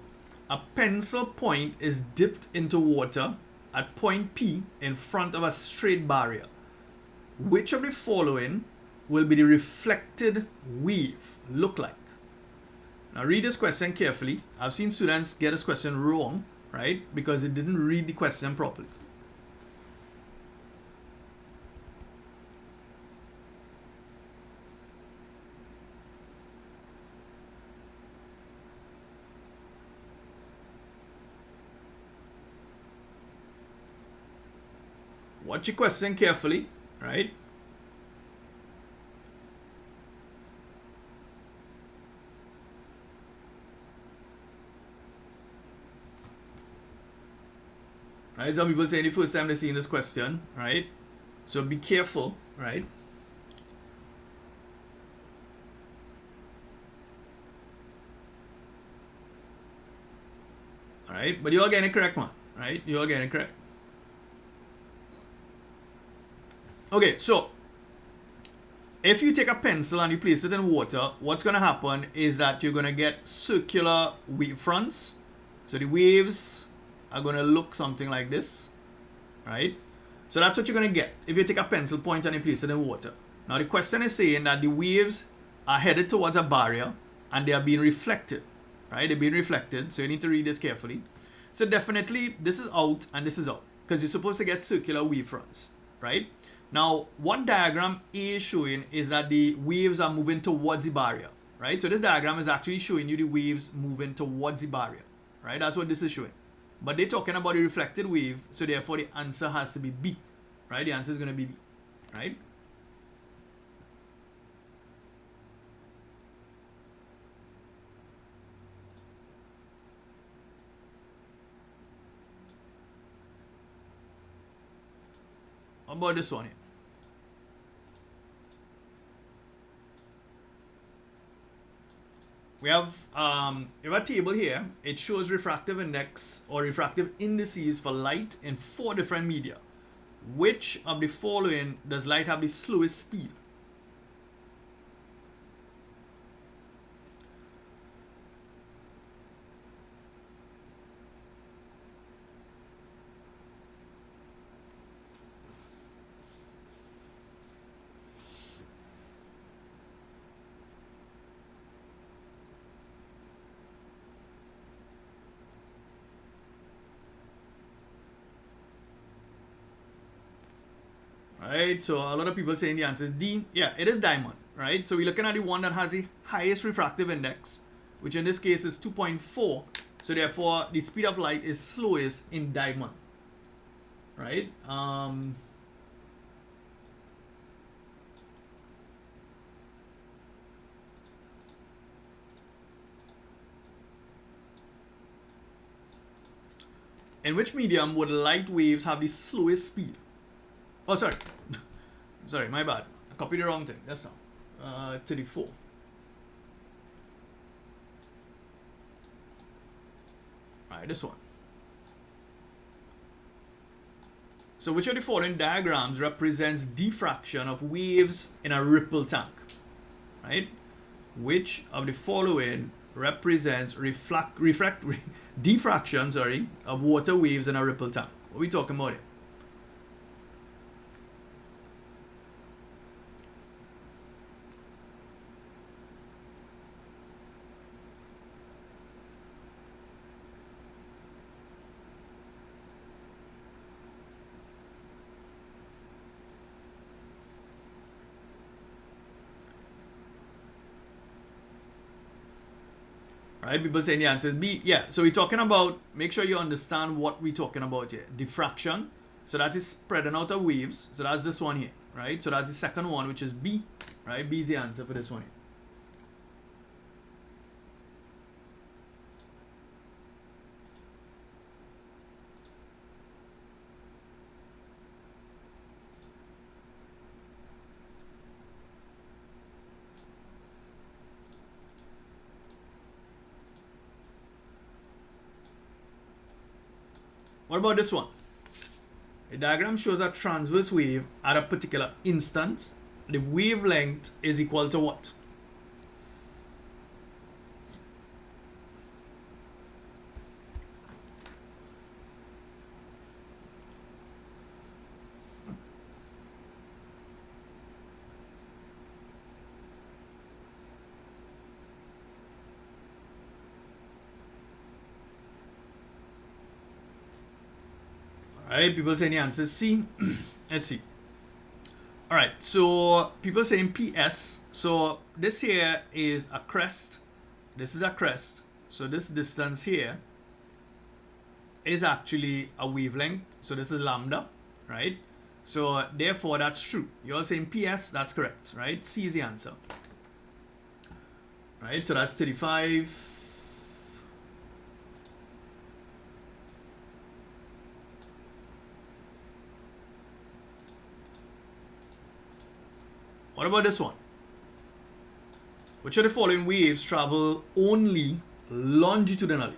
A pencil point is dipped into water at point P in front of a straight barrier. Which of the following will be the reflected wave look like? Now read this question carefully. I've seen students get this question wrong, right? Because they didn't read the question properly. watch your question carefully, right? Right, some people saying the first time they're seeing this question, right? So be careful, right? All right, but you're getting it correct, man. Right, you're getting it correct. Okay, so if you take a pencil and you place it in water, what's going to happen is that you're going to get circular wave fronts. So the waves are going to look something like this, right? So that's what you're going to get if you take a pencil point and you place it in water. Now the question is saying that the waves are headed towards a barrier and they are being reflected, right? They're being reflected, so you need to read this carefully. So definitely this is out and this is out because you're supposed to get circular wave fronts, right? Now, what diagram A is showing is that the waves are moving towards the barrier, right? So this diagram is actually showing you the waves moving towards the barrier, right? That's what this is showing. But they're talking about the reflected wave, so therefore the answer has to be B, right? The answer is going to be B, right? How about this one here? We have a table here. It shows refractive index or refractive indices for light in 4 different media. Which of the following does light have the slowest speed? Right, so a lot of people saying the answer is D. Yeah, it is diamond, right? So we're looking at the one that has the highest refractive index, which in this case is 2.4. So therefore, the speed of light is slowest in diamond, right? In which medium would light waves have the slowest speed? Oh, sorry. Sorry, my bad. I copied the wrong thing. That's not. 34. Alright, this one. So which of the following diagrams represents diffraction of waves in a ripple tank? Right? Which of the following represents diffraction, of water waves in a ripple tank? What are we talking about here? Right, people saying the answer is B. Yeah, so we're talking about, make sure you understand what we're talking about here. Diffraction, so that's the spreading out of waves. So that's this one here, right? So that's the second one, which is B, right? B is the answer for this one here. What about this one? The diagram shows a transverse wave at a particular instant. The wavelength is equal to what? Alright, people saying the answer is C. Let's see. Alright, so people saying PS. So this here is a crest. This is a crest. So this distance here is actually a wavelength. So this is lambda, right? So therefore that's true. You're all saying PS, that's correct, right? C is the answer. Right, so that's 35. What about this one? Which of the following waves travel only longitudinally?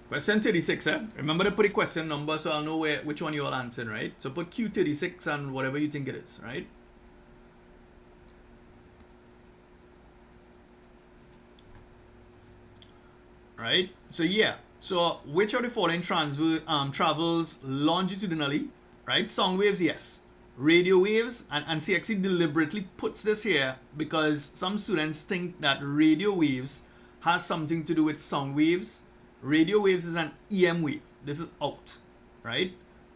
Question 36, eh? Remember to put a question number so I'll know which one you all answered, right? So put Q36 and whatever you think it is, right? Right? So yeah. So which of the following travels longitudinally, right? Sound waves, yes. Radio waves, and CXC deliberately puts this here because some students think that radio waves has something to do with sound waves. Radio waves is an EM wave. This is out, right?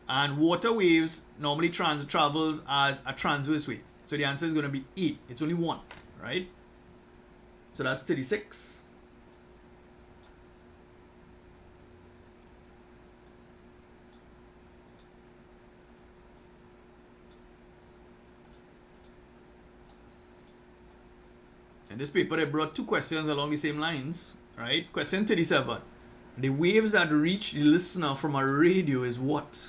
And water waves normally travels as a transverse wave. So the answer is going to be E. It's only one, right? So that's 36. In this paper, they brought two questions along the same lines, right? Question 37. The waves that reach the listener from a radio is what?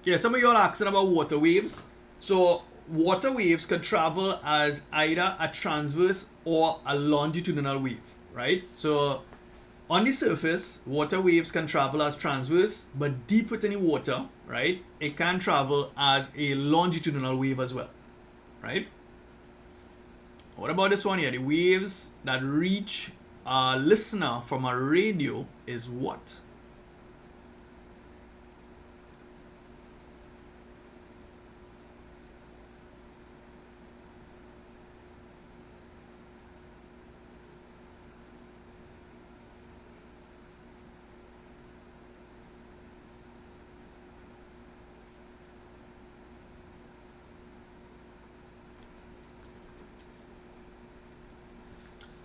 Okay, some of you are asking about water waves. So water waves could travel as either a transverse or a longitudinal wave, right? So on the surface, water waves can travel as transverse, but deep within the water, right, it can travel as a longitudinal wave as well, right? What about this one here? The waves that reach a listener from a radio is what?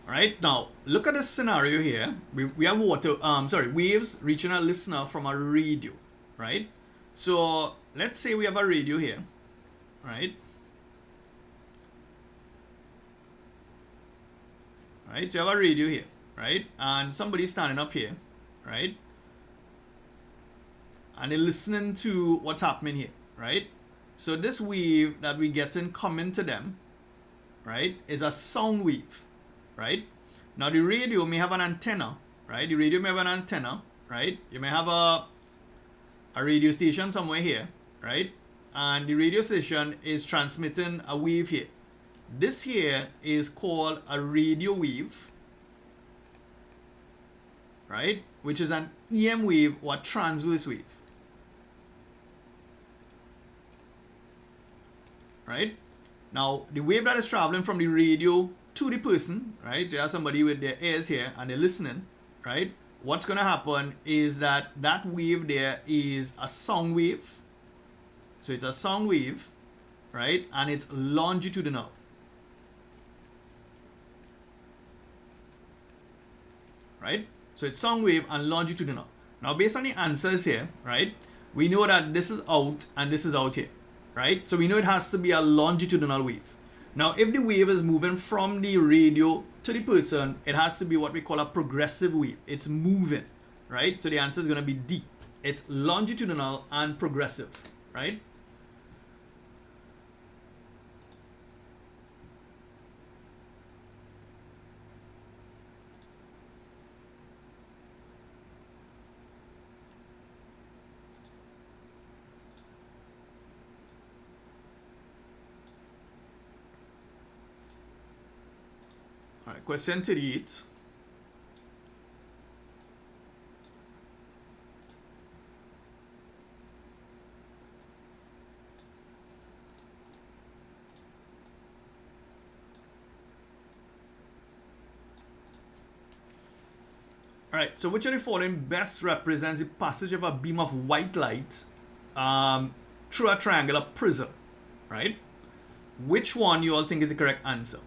Right now, look at this scenario here. We have waves reaching a listener from a radio, right? So let's say we have a radio here, right? Right, so you have a radio here, right? And somebody's standing up here, right? And they're listening to what's happening here, right? So this wave that we get in coming to them, right, is a sound wave, right? Now the radio may have an antenna, right? The radio may have an antenna, right? You may have a radio station somewhere here, right? And the radio station is transmitting a wave here. This here is called a radio wave, right? Which is an EM wave or a transverse wave, right? Now the wave that is traveling from the radio to the person, right? So you have somebody with their ears here and they're listening, right? What's going to happen is that wave there is a sound wave. So it's a sound wave, right? And it's longitudinal. Right? So it's sound wave and longitudinal. Now based on the answers here, right? We know that this is out and this is out here, right? So we know it has to be a longitudinal wave. Now, if the wave is moving from the radio to the person, it has to be what we call a progressive wave. It's moving, right? So the answer is going to be D. It's longitudinal and progressive, right? All right, question 38. All right, so which of the following best represents the passage of a beam of white light through a triangular prism, right? Which one you all think is the correct answer?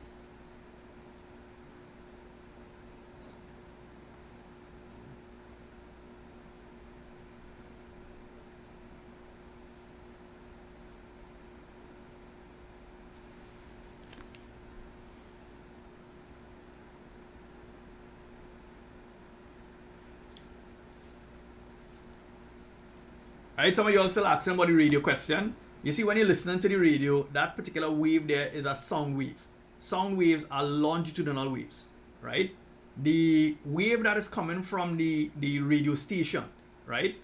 Alright, some of you all still asking about the radio question. You see, when you're listening to the radio, that particular wave there is a sound wave. Sound waves are longitudinal waves, right? The wave that is coming from the radio station, right?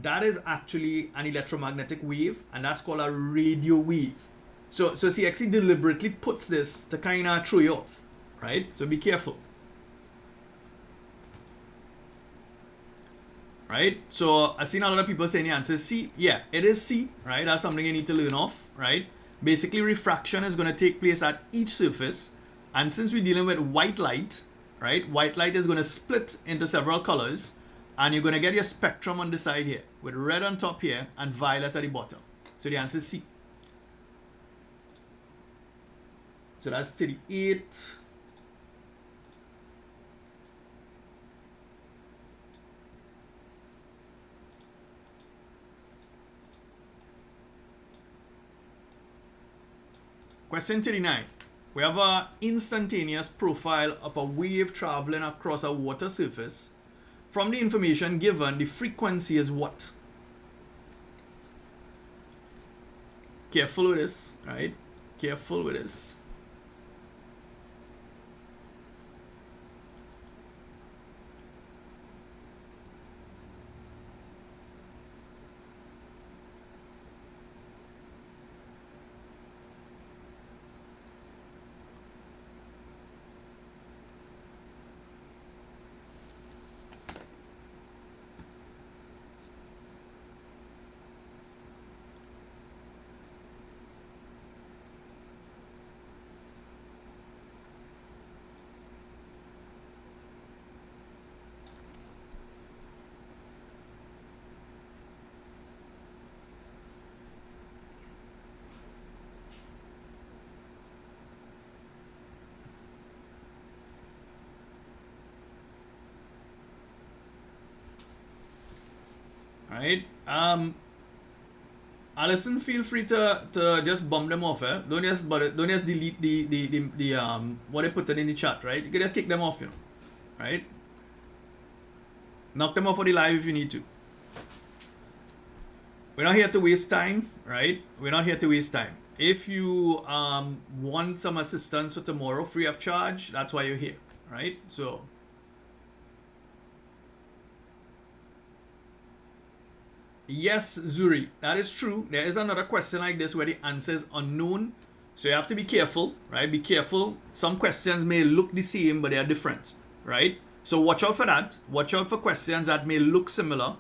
That is actually an electromagnetic wave, and that's called a radio wave. So CXC deliberately puts this to kind of throw you off, right? So be careful. Right? So I've seen a lot of people saying the answer is C. Yeah, it is C, right? That's something you need to learn off, right? Basically, refraction is going to take place at each surface. And since we're dealing with white light, right? White light is going to split into several colors. And you're going to get your spectrum on the side here, with red on top here and violet at the bottom. So the answer is C. So that's 38. Question 39. We have an instantaneous profile of a wave traveling across a water surface. From the information given, the frequency is what? Careful with this, right? Careful with this. Right? Alison, feel free to just bump them off, eh? Don't just delete the what I put it in the chat, right? You can just kick them off, you know. Right? Knock them off for the live if you need to. We're not here to waste time, right? We're not here to waste time. If you want some assistance for tomorrow free of charge, that's why you're here, right? So yes, Zuri, that is true. There is another question like this where the answer is unknown. So you have to be careful, right? Be careful. Some questions may look the same, but they are different, right? So watch out for that. Watch out for questions that may look similar.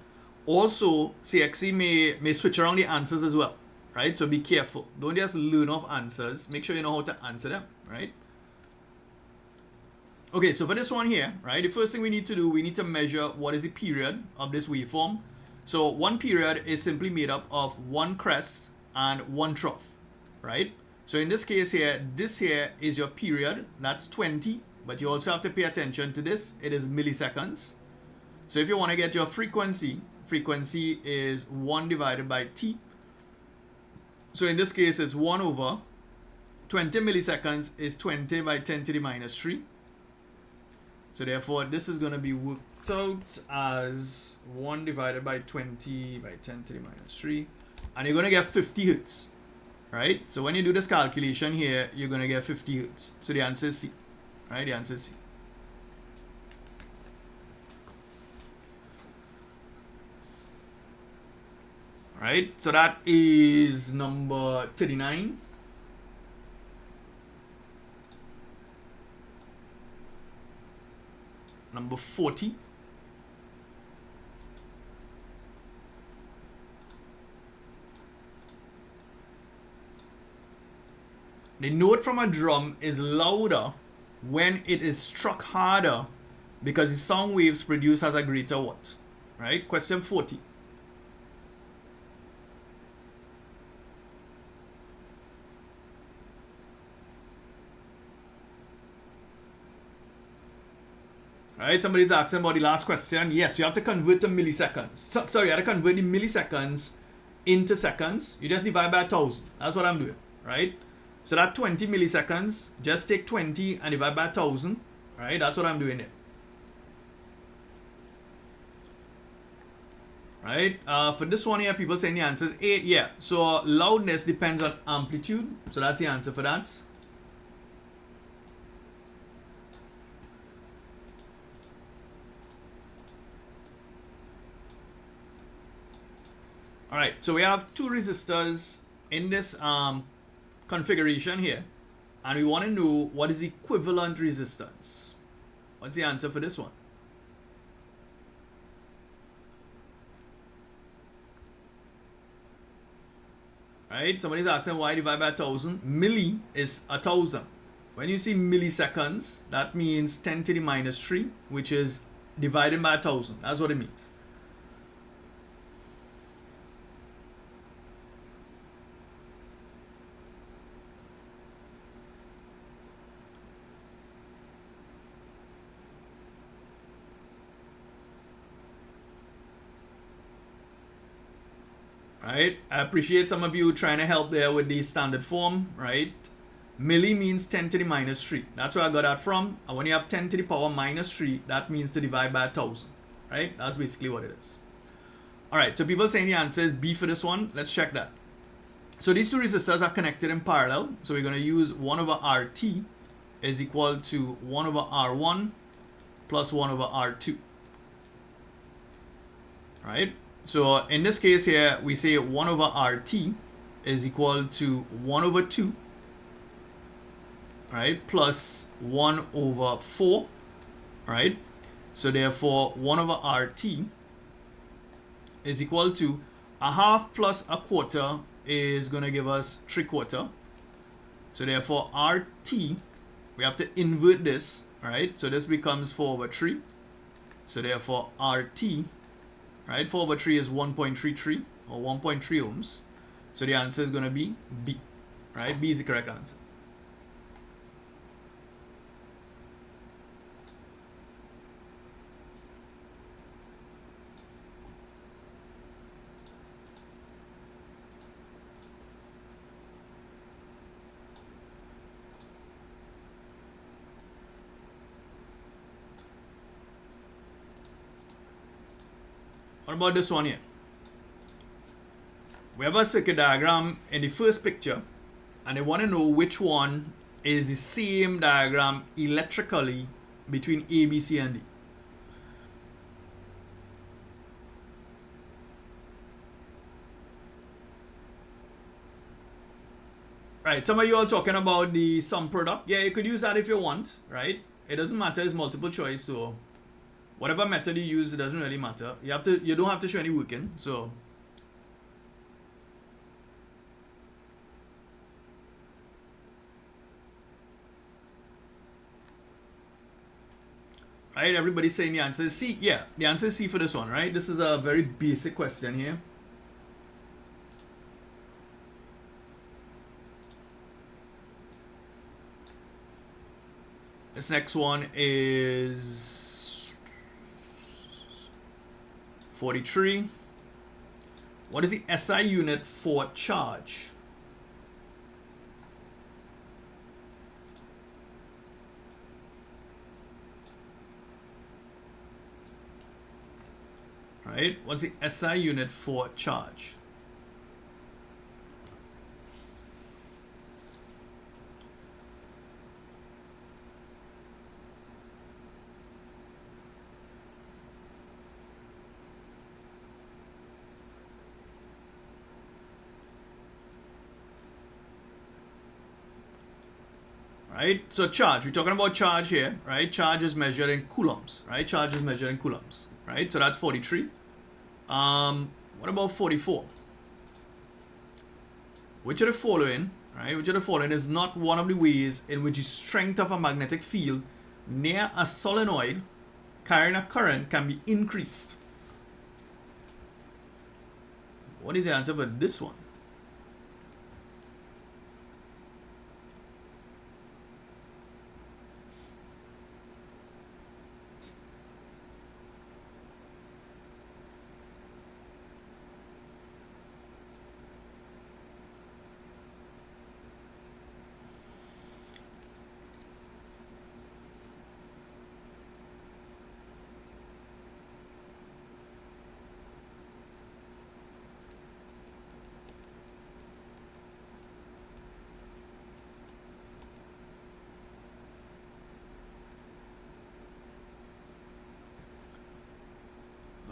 Also, CXC may switch around the answers as well, right? So be careful. Don't just learn off answers. Make sure you know how to answer them, right? Okay, so for this one here, right, the first thing we need to do, we need to measure what is the period of this waveform. So one period is simply made up of one crest and one trough, right? So in this case here, this here is your period, that's 20, but you also have to pay attention to this, it is milliseconds. So if you want to get your frequency is 1 divided by t. So in this case, it's 1 over 20 milliseconds is 20 by 10 to the minus 3. So therefore, this is going to be worked out as 1 divided by 20 by 10 to the minus 3. And you're going to get 50 hertz, right? So when you do this calculation here, you're going to get 50 hertz. So the answer is C, right? The answer is C. Right, so that is number 39. number 40. The note from a drum is louder when it is struck harder because the sound waves produced has a greater what? Right? Question 40. Right? Somebody's asking about the last question. Yes, you have to convert to milliseconds. Sorry, you have to convert the milliseconds into seconds. You just divide by 1,000. That's what I'm doing. Right? So that 20 milliseconds, just take 20 and divide by 1,000. Right? That's what I'm doing there. Right? For this one here, people saying the answer is A. Yeah. So loudness depends on amplitude. So that's the answer for that. All right. So we have two resistors in this configuration here, and we want to know what is the equivalent resistance. What's the answer for this one? Right? Somebody's asking why divide by 1,000. Milli is 1,000. When you see milliseconds, that means 10 to the minus 3, which is divided by 1,000. That's what it means. Right? I appreciate some of you trying to help there with the standard form, right? Milli means 10 to the minus 3. That's where I got that from. And when you have 10 to the power minus 3, that means to divide by 1,000. Right? That's basically what it is. Alright, so people saying the answer is B for this one. Let's check that. So these two resistors are connected in parallel. So we're going to use 1 over RT is equal to 1 over R1 plus 1 over R2. Right? So in this case here, we say 1 over RT is equal to 1 over 2, right, plus 1 over 4, right? So therefore, 1 over RT is equal to a half plus a quarter is going to give us 3/4. So therefore, RT, we have to invert this, right? So this becomes 4 over 3. So therefore, RT, right, 4 over 3 is 1.33 or 1.3 ohms. So the answer is going to be B, right? B is the correct answer. What about this one here? We have a circuit diagram in the first picture, and they want to know which one is the same diagram electrically between A, B, C, and D. Right, some of you are talking about the sum product. Yeah, you could use that if you want, right? It doesn't matter, it's multiple choice, so whatever method you use, it doesn't really matter. You don't have to show any working, so right, everybody's saying the answer is C. Yeah, the answer is C for this one, right? This is a very basic question here. This next one is 43. What is the SI unit for charge? Right? What's the SI unit for charge? right? So charge, we're talking about charge here, right? Charge is measured in coulombs, right? Charge is measured in coulombs, right? So that's 43. What about 44? Which of the following, right? Which of the following is not one of the ways in which the strength of a magnetic field near a solenoid carrying a current can be increased? What is the answer for this one?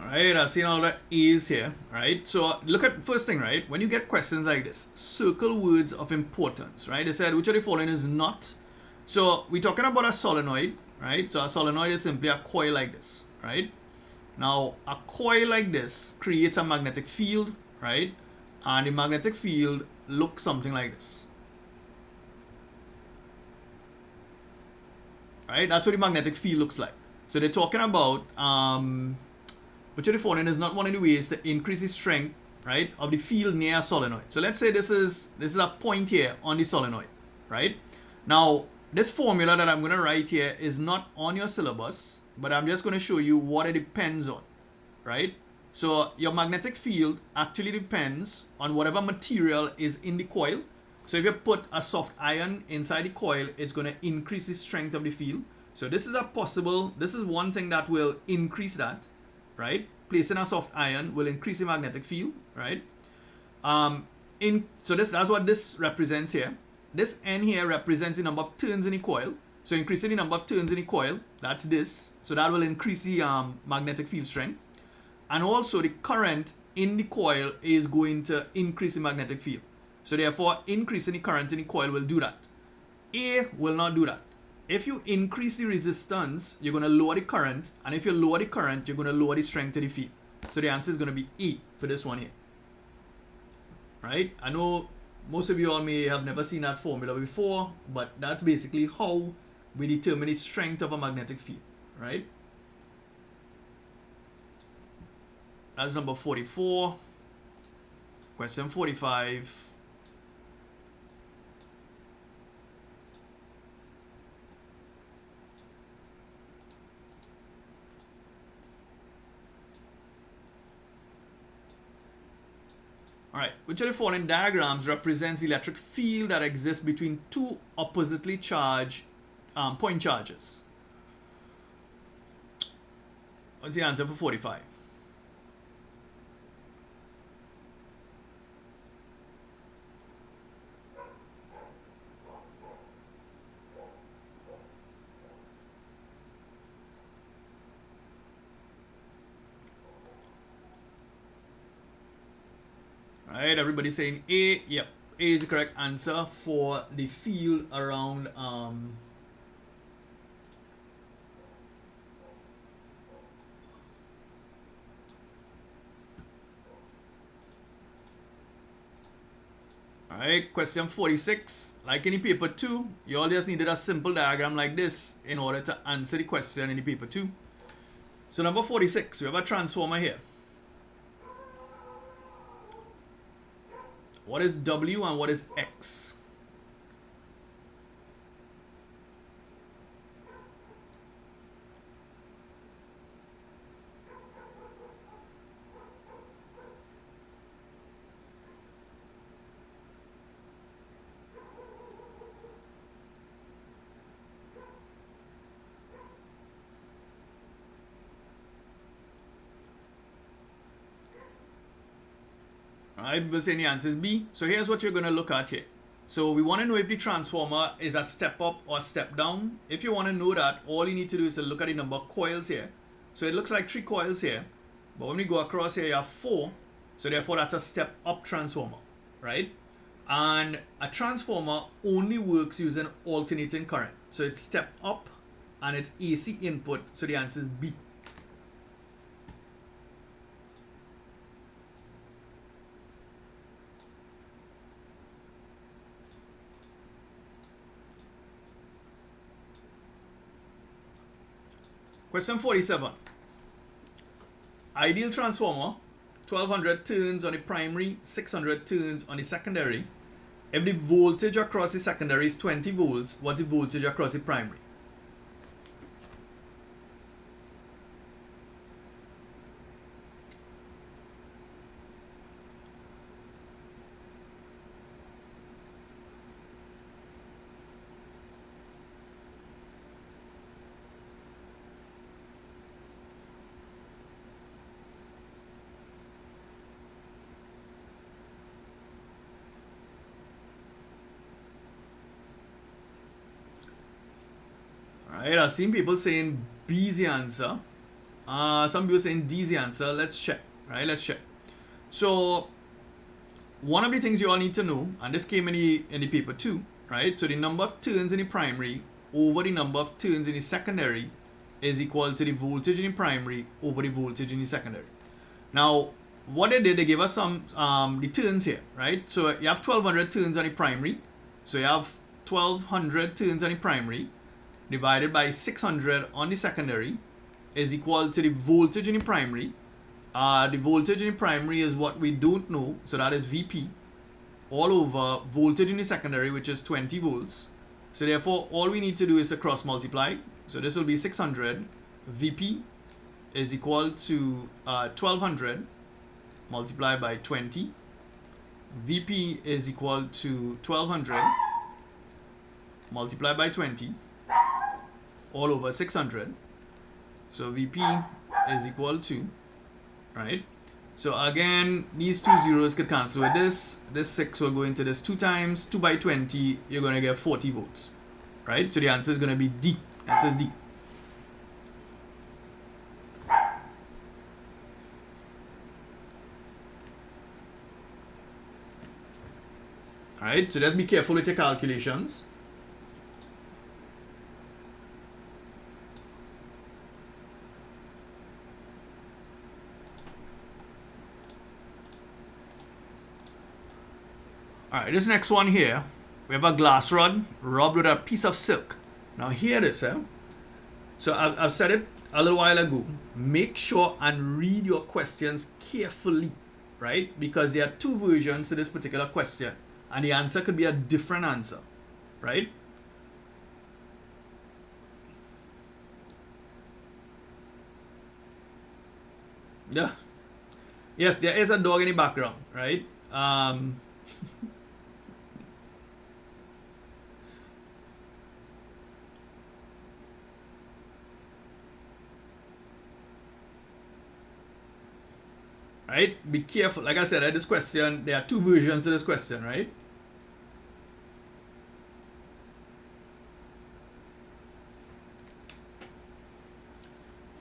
Right, I've seen all the A's here, right? So look at first thing, right? When you get questions like this, circle words of importance, right? They said which of the following is not. So we're talking about a solenoid, right? So a solenoid is simply a coil like this, right? Now a coil like this creates a magnetic field, right? And the magnetic field looks something like this, right? That's what the magnetic field looks like. So they're talking about which of the following is not one of the ways to increase the strength, right, of the field near a solenoid. So let's say this is a point here on the solenoid, right? Now this formula that I'm going to write here is not on your syllabus, but I'm just going to show you what it depends on, right? So your magnetic field actually depends on whatever material is in the coil. So if you put a soft iron inside the coil, it's going to increase the strength of the field. So this is one thing that will increase that, right? Placing a soft iron will increase the magnetic field, right? So that's what this represents here. This N here represents the number of turns in the coil. So increasing the number of turns in the coil, that's this. So that will increase the magnetic field strength. And also the current in the coil is going to increase the magnetic field. So therefore, increasing the current in the coil will do that. A will not do that. If you increase the resistance, you're going to lower the current. And if you lower the current, you're going to lower the strength of the field. So the answer is going to be E for this one here. Right? I know most of you all may have never seen that formula before, but that's basically how we determine the strength of a magnetic field. Right? That's number 44. Question 45. Alright, which of the following diagrams represents the electric field that exists between two oppositely charged point charges? What's the answer for 45? Alright, everybody saying A. Yep, A is the correct answer for the field around Alright, question 46. Like in the paper 2, you all just needed a simple diagram like this in order to answer the question in the paper 2. So number 46, we have a transformer here. What is W and what is X? Alright, people saying the answer is B. So here's what you're going to look at here. So we want to know if the transformer is a step up or a step down. If you want to know that, all you need to do is to look at the number of coils here. So it looks like 3 coils here. But when we go across here, you have 4. So therefore, that's a step up transformer, right? And a transformer only works using alternating current. So it's step up and it's AC input. So the answer is B. Question 47. Ideal transformer, 1200 turns on the primary, 600 turns on the secondary. If the voltage across the secondary is 20 volts, what's the voltage across the primary? Alright, I've seen people saying B is the answer. Some people saying D is the answer. Let's check. Right, let's check. So one of the things you all need to know, and this came in the paper too, right? So the number of turns in the primary over the number of turns in the secondary is equal to the voltage in the primary over the voltage in the secondary. Now, what they did, they gave us some the turns here, right? So you have 1200 turns on the primary. So you have 1200 turns on the primary divided by 600 on the secondary is equal to the voltage in the primary. The voltage in the primary is what we don't know, so that is Vp, all over voltage in the secondary, which is 20 volts. So therefore, all we need to do is to cross multiply. So this will be 600. Vp is equal to 1200 multiplied by 20. Vp is equal to 1200 multiplied by 20 all over 600. So Vp is equal to, right? So again, these two zeros could cancel with this. This 6 will go into this 2 times. 2 by 20, you're going to get 40 volts, right? So the answer is going to be D. The answer is D. Alright, so just be careful with your calculations. Alright, this next one here, we have a glass rod rubbed with a piece of silk. Now hear this, eh? So I've said it a little while ago. Make sure and read your questions carefully, right? Because there are two versions to this particular question, and the answer could be a different answer, right? Yeah. Yes, there is a dog in the background, right? Right? Be careful. Like I said, this question, there are two versions to this question, right?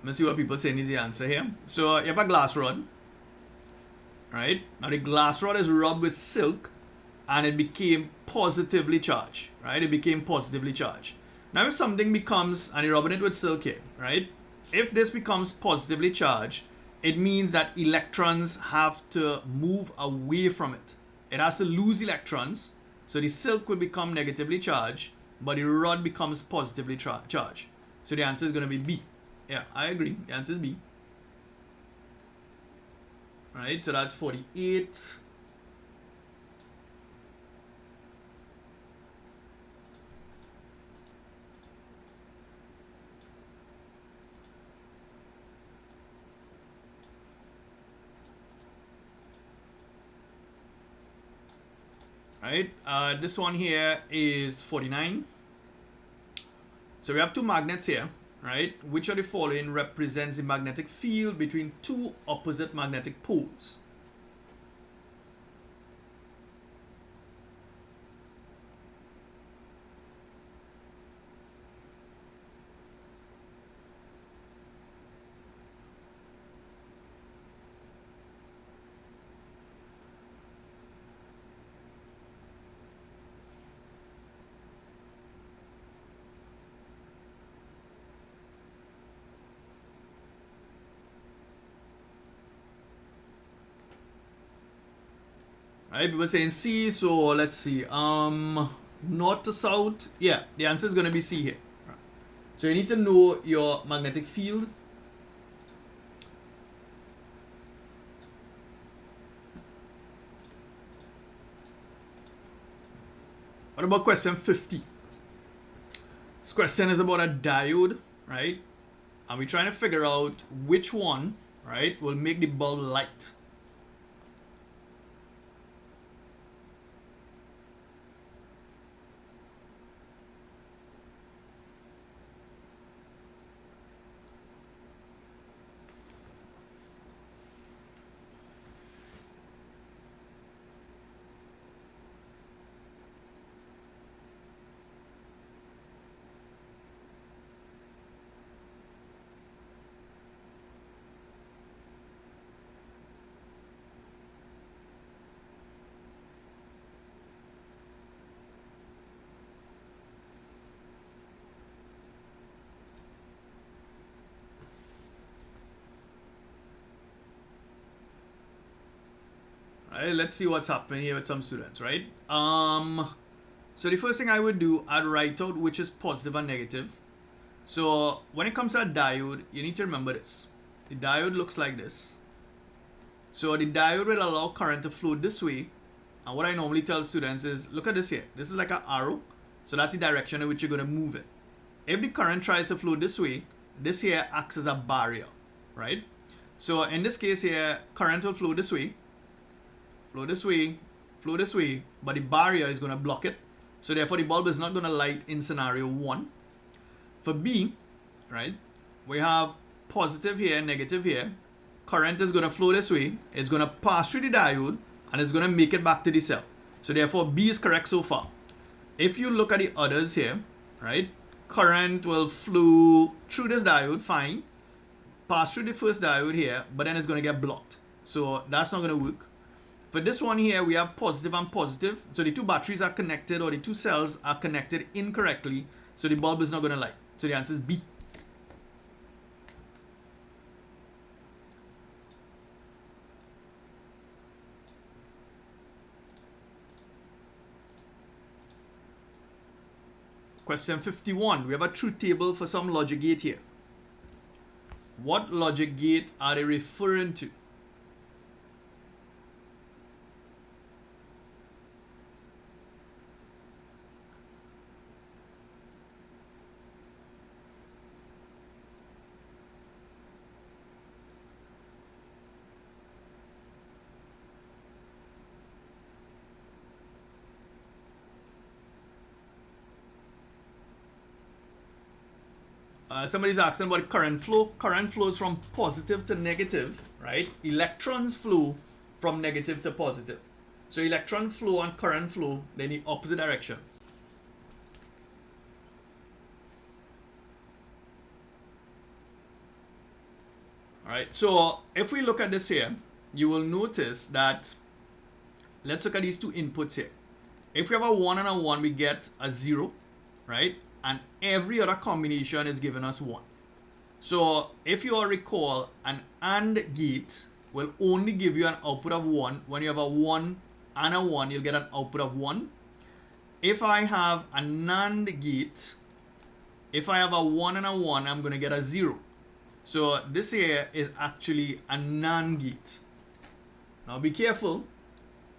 Let's see what people say is the answer here. So you have a glass rod, right? Now the glass rod is rubbed with silk and it became positively charged, right? It became positively charged. Now if something becomes, and you're rubbing it with silk here, right? If this becomes positively charged, it means that electrons have to move away from it. It has to lose electrons, so the silk will become negatively charged, but the rod becomes positively charged. So the answer is going to be B. Yeah, I agree. The answer is B. Alright, so that's 48. Right, this one here is 49. So we have two magnets here, right? Which of the following represents the magnetic field between two opposite magnetic poles? Right? We were saying C, so let's see. North to south. Yeah, the answer is going to be C here. So you need to know your magnetic field. What about question 50? This question is about a diode, right? And we're trying to figure out which one, right, will make the bulb light. Right, let's see what's happening here with some students, right? So the first thing I would do, I'd write out which is positive and negative. So when it comes to a diode, you need to remember this. The diode looks like this. So the diode will allow current to flow this way. And what I normally tell students is, look at this here. This is like an arrow. So that's the direction in which you're going to move it. If the current tries to flow this way, this here acts as a barrier, right? So in this case here, current will flow this way, flow this way, flow this way, but the barrier is going to block it. So therefore the bulb is not going to light in scenario 1. For B, right, we have positive here, negative here. Current is going to flow this way. It's going to pass through the diode and it's going to make it back to the cell. So therefore B is correct so far. If you look at the others here, right, current will flow through this diode, fine, pass through the first diode here, but then it's going to get blocked. So that's not going to work. For this one here, we have positive and positive. So the two batteries are connected, or the two cells are connected incorrectly. So the bulb is not going to light. So the answer is B. Question 51. We have a truth table for some logic gate here. What logic gate are they referring to? Somebody's asking about current flow. Current flows from positive to negative, right? Electrons flow from negative to positive. So electron flow and current flow, they're in the opposite direction. All right, so if we look at this here, you will notice that, let's look at these two inputs here. If we have a 1 and a 1, we get a 0, right? And every other combination is giving us 1. So if you all recall, an AND gate will only give you an output of 1. When you have a 1 and a 1, you'll get an output of 1. If I have a NAND gate, if I have a 1 and a 1, I'm going to get a 0. So this here is actually a NAND gate. Now be careful.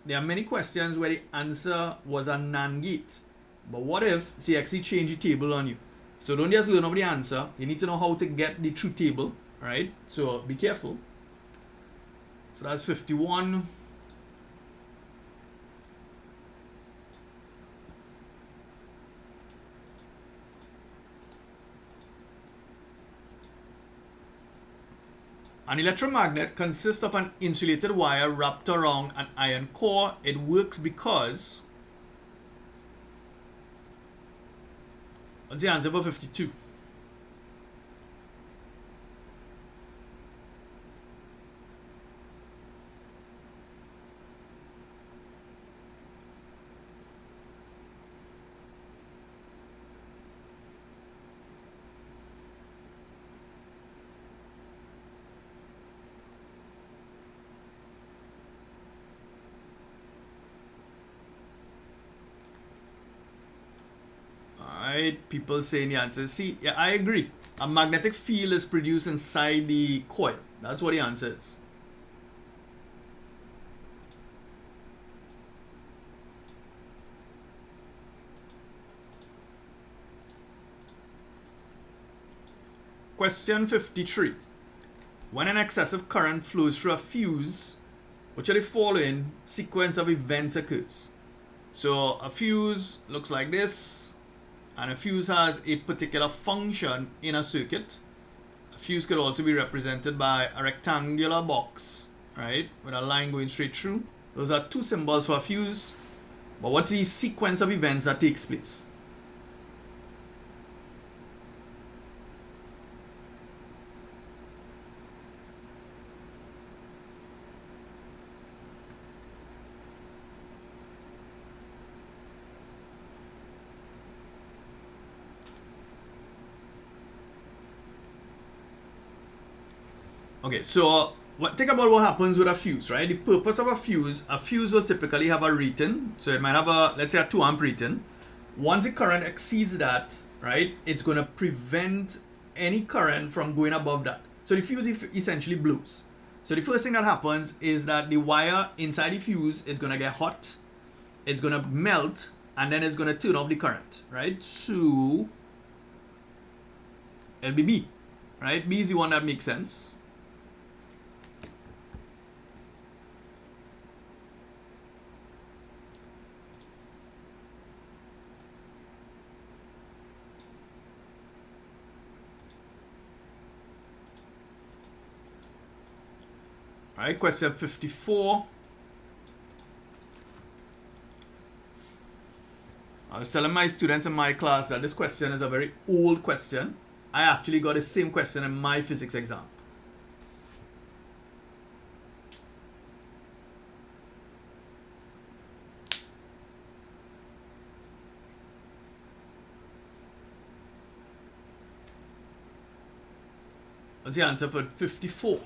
There are many questions where the answer was a NAND gate. But what if CSEC changed the table on you? So don't just learn over the answer. You need to know how to get the truth table, right? So be careful. So that's 51. An electromagnet consists of an insulated wire wrapped around an iron core. It works because... What's the answer for 52? people saying the answer is C. Yeah, I agree. A magnetic field is produced inside the coil. That's what the answer is. Question 53. When an excessive current flows through a fuse, which of the following sequence of events occurs? So a fuse looks like this, and a fuse has a particular function in a circuit. A fuse could also be represented by a rectangular box, right, with a line going straight through. Those are two symbols for a fuse. But what's the sequence of events that takes place? Okay, so think about what happens with a fuse, right? The purpose of a fuse will typically have a rating. So it might have a, let's say, a 2 amp rating. Once the current exceeds that, right, it's going to prevent any current from going above that. So the fuse essentially blows. So the first thing that happens is that the wire inside the fuse is going to get hot. It's going to melt, and then it's going to turn off the current, right? So it'll be B, right? B is the one that makes sense. All right, question 54. I was telling my students in my class that this question is a very old question. I actually got the same question in my physics exam. What's the answer for 54?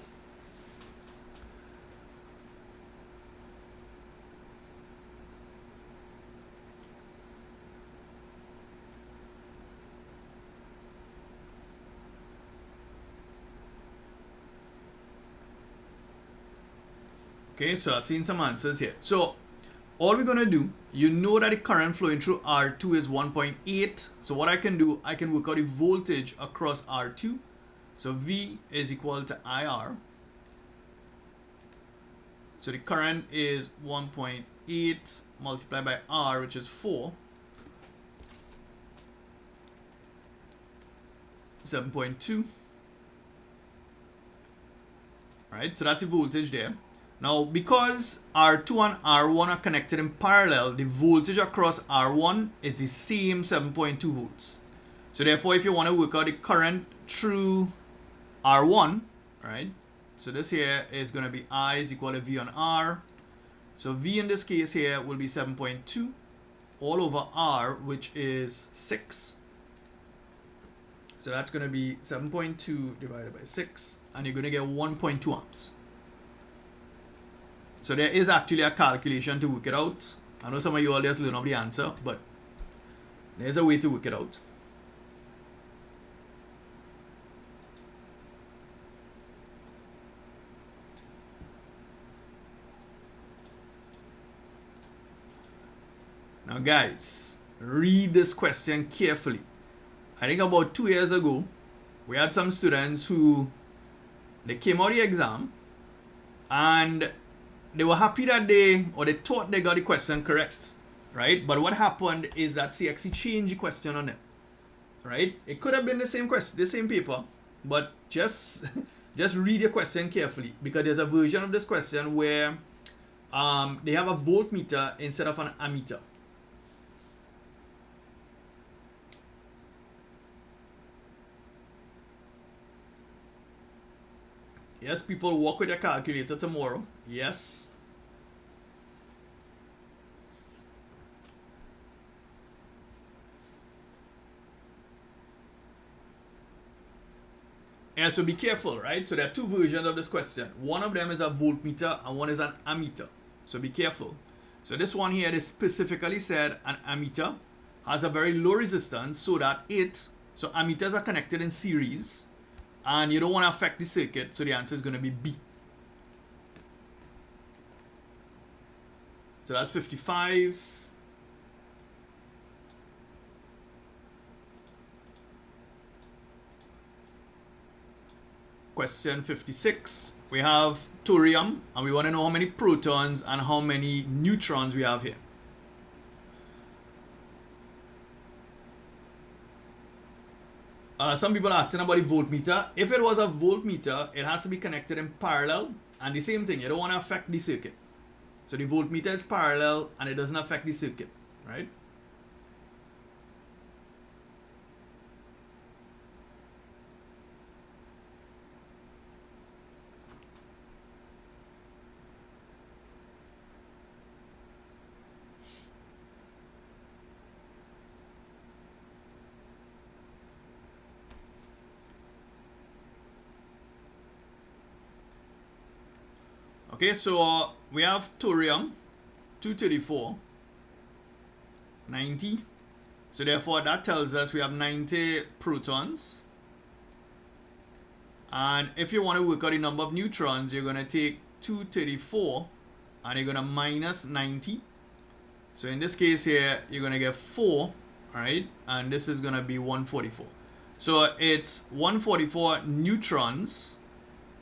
Okay, so I've seen some answers here. So all we're going to do, you know that the current flowing through R2 is 1.8. So what I can do, I can work out the voltage across R2. So V is equal to IR. So the current is 1.8 multiplied by R, which is 4. 7.2. Right, so that's the voltage there. Now, because R2 and R1 are connected in parallel, the voltage across R1 is the same 7.2 volts. So therefore, if you want to work out the current through R1, right? So this here is going to be I is equal to V on R. So V in this case here will be 7.2 all over R, which is 6. So that's going to be 7.2 divided by 6, and you're going to get 1.2 amps. So there is actually a calculation to work it out. I know some of you all just learn of the answer, but there's a way to work it out. Now guys, read this question carefully. I think about 2 years ago, we had some students who, they came out of the exam and they were happy that they thought they got the question correct, right? But what happened is that CSEC changed the question on it, right? It could have been the same question, the same paper, but just read your question carefully, because there's a version of this question where they have a voltmeter instead of an ammeter. Yes, people, work with your calculator tomorrow. Yes. And so be careful, right? So there are two versions of this question. One of them is a voltmeter and one is an ammeter. So be careful. So this one here is specifically said an ammeter. has a very low resistance so that so ammeters are connected in series and you don't want to affect the circuit, so the answer is going to be B. So that's 55. Question 56. We have thorium and we want to know how many protons and how many neutrons we have here. Some people are asking about the voltmeter. If it was a voltmeter, it has to be connected in parallel, and the same thing, you don't want to affect the circuit. So the voltmeter is parallel and it doesn't affect the circuit, right? Okay, so we have thorium, 234, 90. So therefore that tells us we have 90 protons. And if you want to work out the number of neutrons, you're going to take 234 and you're going to minus 90. So in this case here, you're going to get 4, right? And this is going to be 144. So it's 144 neutrons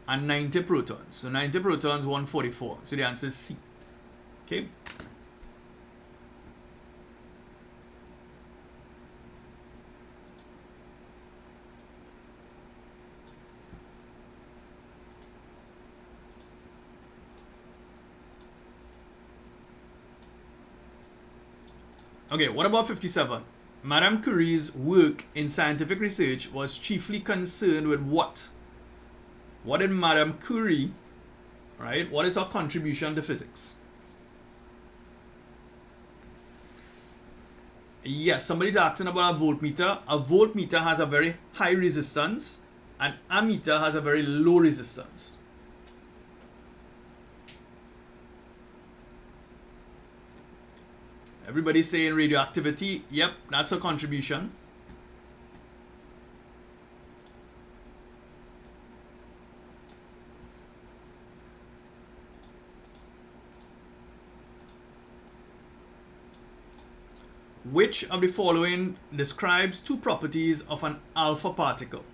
and 90 protons. So 90 protons, 144. So the answer is C. Okay. Okay, what about 57? Madame Curie's work in scientific research was chiefly concerned with what? What did Madame Curie, right? What is her contribution to physics? Yes, somebody's asking about a voltmeter. A voltmeter has a very high resistance. An ammeter has a very low resistance. Everybody's saying radioactivity. Yep, that's her contribution. Which of the following describes two properties of an alpha particle?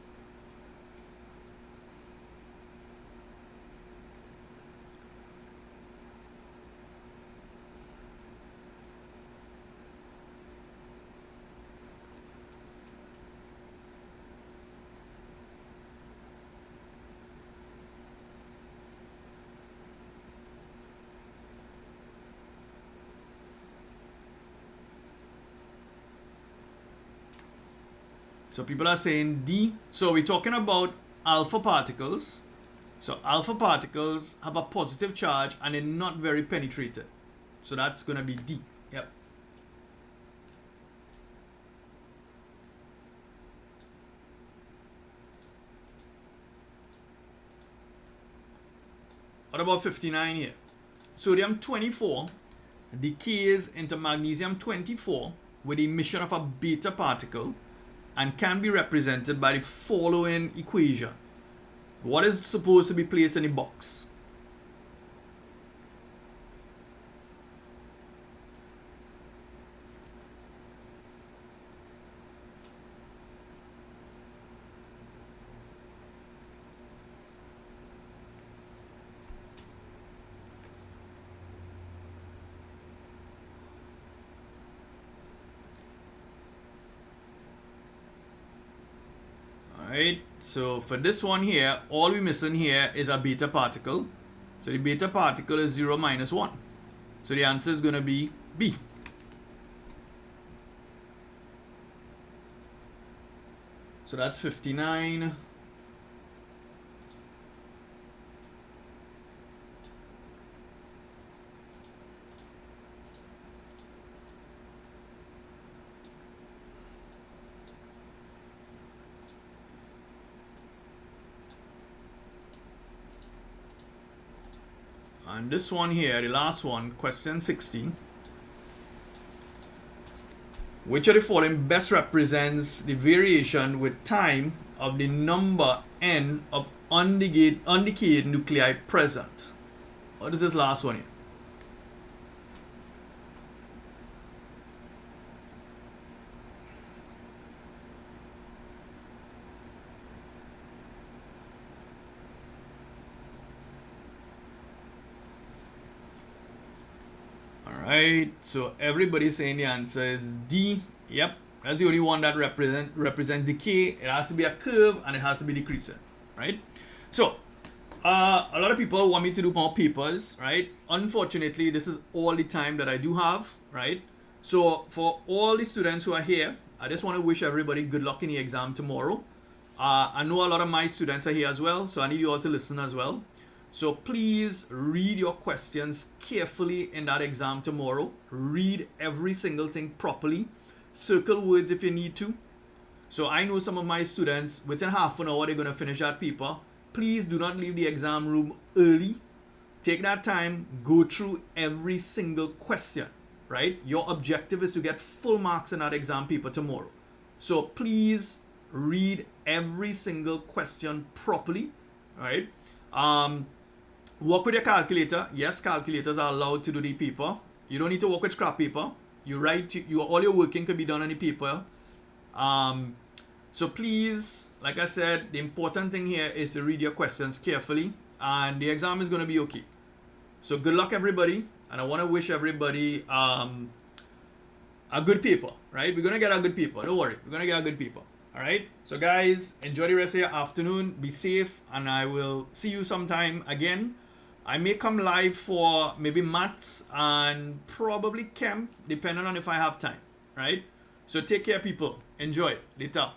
So people are saying D. So we're talking about alpha particles. So alpha particles have a positive charge and they're not very penetrated. So that's going to be D. Yep. What about 59 here? Sodium 24 decays into magnesium 24 with the emission of a beta particle and can be represented by the following equation. What is supposed to be placed in the box? Alright, so for this one here, all we're missing here is a beta particle. So the beta particle is 0 minus 1. So the answer is going to be B. So that's 59. And this one here, the last one, question 60. Which of the following best represents the variation with time of the number n of undecayed nuclei present? What is this last one here? Alright, so everybody's saying the answer is D. Yep, that's the only one that represent decay. It has to be a curve and it has to be decreasing, right? So, a lot of people want me to do more papers, right? Unfortunately, this is all the time that I do have, right? So, for all the students who are here, I just want to wish everybody good luck in the exam tomorrow. I know a lot of my students are here as well, so I need you all to listen as well. So please read your questions carefully in that exam tomorrow. Read every single thing properly. Circle words if you need to. So I know some of my students, within half an hour, they're going to finish that paper. Please do not leave the exam room early. Take that time, go through every single question, right? Your objective is to get full marks in that exam paper tomorrow. So please read every single question properly, right? Work with your calculator. Yes, calculators are allowed to do the paper. You don't need to work with scrap paper. You write, all your working can be done on the paper. So please, like I said, the important thing here is to read your questions carefully, and the exam is going to be okay. So good luck, everybody, and I want to wish everybody a good paper, right? We're going to get a good paper. Don't worry, we're going to get a good paper. All right. So guys, enjoy the rest of your afternoon. Be safe, and I will see you sometime again. I may come live for maybe maths and probably chem, depending on if I have time, right? So take care, people. Enjoy. Later.